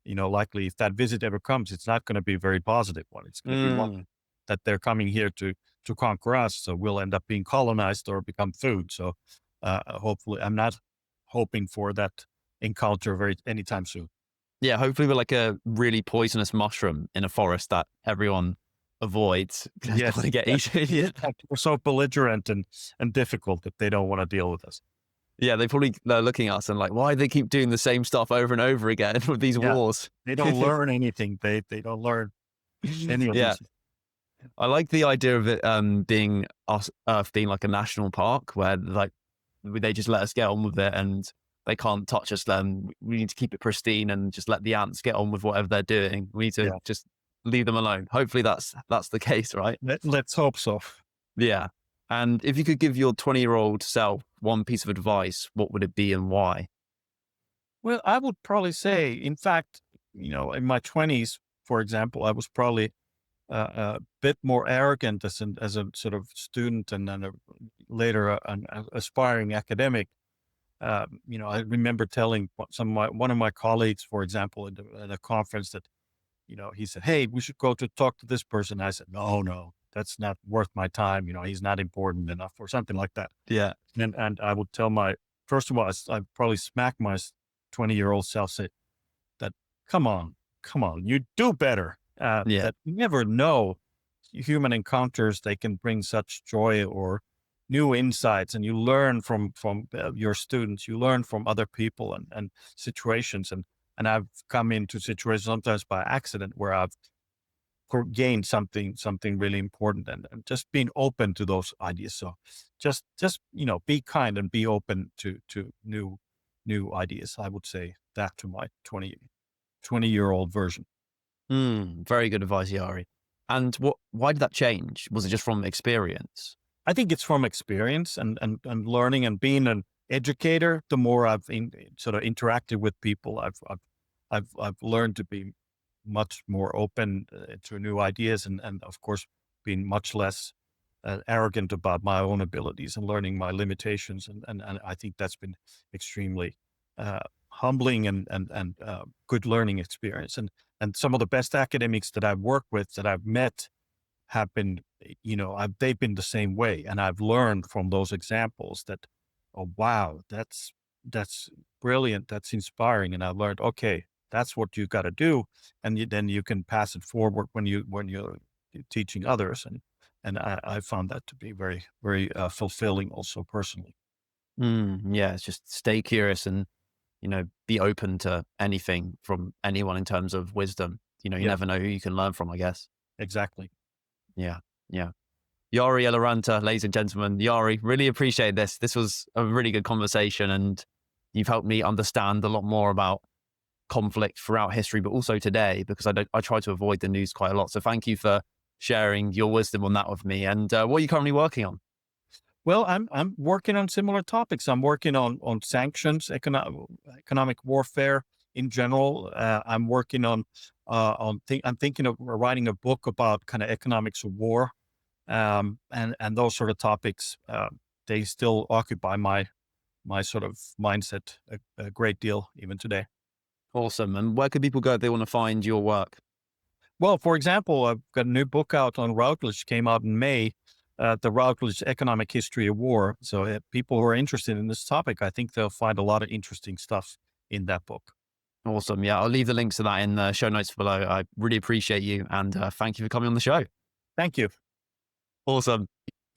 S2: likely if that visit ever comes, it's not going to be a very positive one. It's going to be one
S1: mm.
S2: that they're coming here to conquer us, so we'll end up being colonized or become food. So hopefully, I'm not hoping for that encounter very anytime soon.
S1: Yeah, hopefully we're like a really poisonous mushroom in a forest that everyone avoids because they don't want
S2: Yes,
S1: to get
S2: exactly.
S1: eaten. Yeah.
S2: We're so belligerent and difficult that they don't want to deal with us.
S1: Yeah, they're looking at us and like, why do they keep doing the same stuff over and over again with these
S2: Yeah,
S1: wars?
S2: they don't learn anything. They don't learn any of
S1: Yeah.
S2: these.
S1: I like the idea of it being us Earth being like a national park where like they just let us get on with it and they can't touch us then. We need to keep it pristine and just let the ants get on with whatever they're doing. We need to
S2: Yeah,
S1: just leave them alone. Hopefully that's the case, right?
S2: let's hope so.
S1: Yeah. And if you could give your 20-year-old self one piece of advice, what would it be and why?
S2: Well, I would probably say, in fact, in my 20s, for example, I was probably a bit more arrogant as a sort of student, and then later an aspiring academic. I remember telling one of my colleagues, for example, at a conference, that he said, "Hey, we should go to talk to this person." I said, "No, no, that's not worth my time. He's not important enough," or something like that.
S1: Yeah.
S2: And I would tell first of all, I'd probably smack my 20-year-old self, say that, "Come on, come on, you do better."
S1: Yeah.
S2: That you never know, human encounters, they can bring such joy or new insights, and you learn from your students, you learn from other people and situations, and I've come into situations sometimes by accident where I've gained something really important, and just being open to those ideas. So just be kind and be open to new ideas. I would say that to my 20-year-old version.
S1: Very good advice, Yari. And why did that change? Was it just from experience?
S2: I think it's from experience and learning and being an educator. The more I've sort of interacted with people, I've learned to be much more open to new ideas, and of course being much less arrogant about my own abilities and learning my limitations, and I think that's been extremely uh, humbling and good learning experience. And some of the best academics that I've worked with, that I've met, have been, they've been the same way, and I've learned from those examples that, oh wow, that's brilliant, that's inspiring, and I've learned, okay, that's what you got to do, and then you can pass it forward when you're teaching others. And I found that to be very, very fulfilling also personally.
S1: Yeah, it's just stay curious and, be open to anything from anyone in terms of wisdom. You
S2: Yeah,
S1: never know who you can learn from, I guess.
S2: exactly.
S1: Yeah. Yeah. Jari Eloranta, ladies and gentlemen. Jari, really appreciate this. This was a really good conversation, and you've helped me understand a lot more about conflict throughout history, but also today, because I try to avoid the news quite a lot. So thank you for sharing your wisdom on that with me. And what are you currently working on?
S2: Well, I'm working on similar topics. I'm working on sanctions, economic warfare in general. I'm working I'm thinking of writing a book about kind of economics of war, and those sort of topics. They still occupy my sort of mindset a great deal even today.
S1: Awesome. And where can people go if they want to find your work?
S2: Well, for example, I've got a new book out on Routledge, came out in May, the Routledge Economic History of War. So people who are interested in this topic, I think they'll find a lot of interesting stuff in that book.
S1: Awesome. Yeah, I'll leave the links to that in the show notes below. I really appreciate you, and thank you for coming on the show.
S2: Thank you.
S1: Awesome.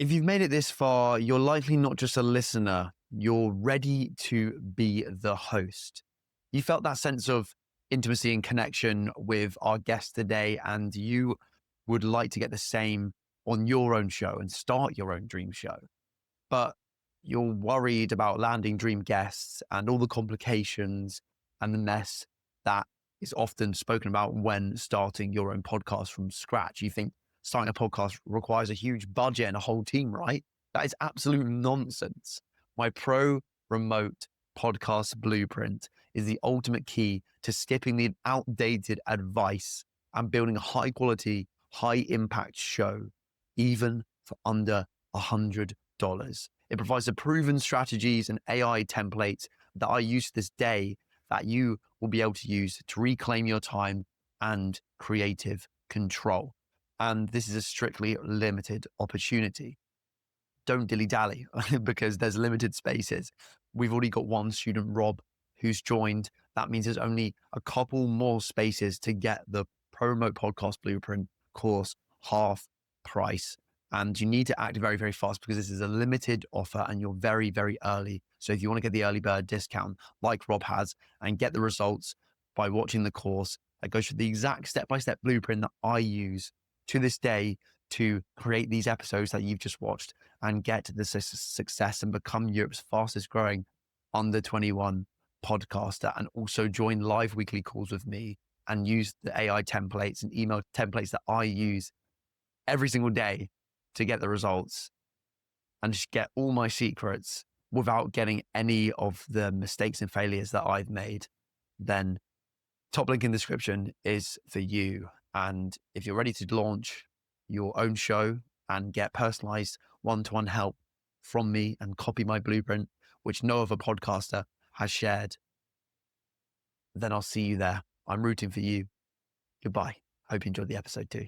S1: If you've made it this far, you're likely not just a listener, you're ready to be the host. You felt that sense of intimacy and connection with our guest today, and you would like to get the same on your own show and start your own dream show. But you're worried about landing dream guests and all the complications and the mess that is often spoken about when starting your own podcast from scratch. You think starting a podcast requires a huge budget and a whole team, right? That is absolute nonsense. My pro remote podcast blueprint is the ultimate key to skipping the outdated advice and building a high quality, high impact show, even for under $100. It provides the proven strategies and AI templates that I use to this day that you will be able to use to reclaim your time and creative control. And this is a strictly limited opportunity. Don't dilly-dally because there's limited spaces. We've already got one student, Rob, who's joined. That means there's only a couple more spaces to get the Pro Remote Podcast Blueprint course half price. And you need to act very, very fast because this is a limited offer and you're very, very early. So if you want to get the early bird discount like Rob has and get the results by watching the course that goes through the exact step-by-step blueprint that I use to this day to create these episodes that you've just watched and get to the success and become Europe's fastest growing under 21 podcaster, and also join live weekly calls with me and use the AI templates and email templates that I use every single day to get the results and just get all my secrets without getting any of the mistakes and failures that I've made, then top link in the description is for you. And if you're ready to launch your own show and get personalized one-to-one help from me and copy my blueprint, which no other podcaster has shared, then I'll see you there. I'm rooting for you. Goodbye. Hope you enjoyed the episode too.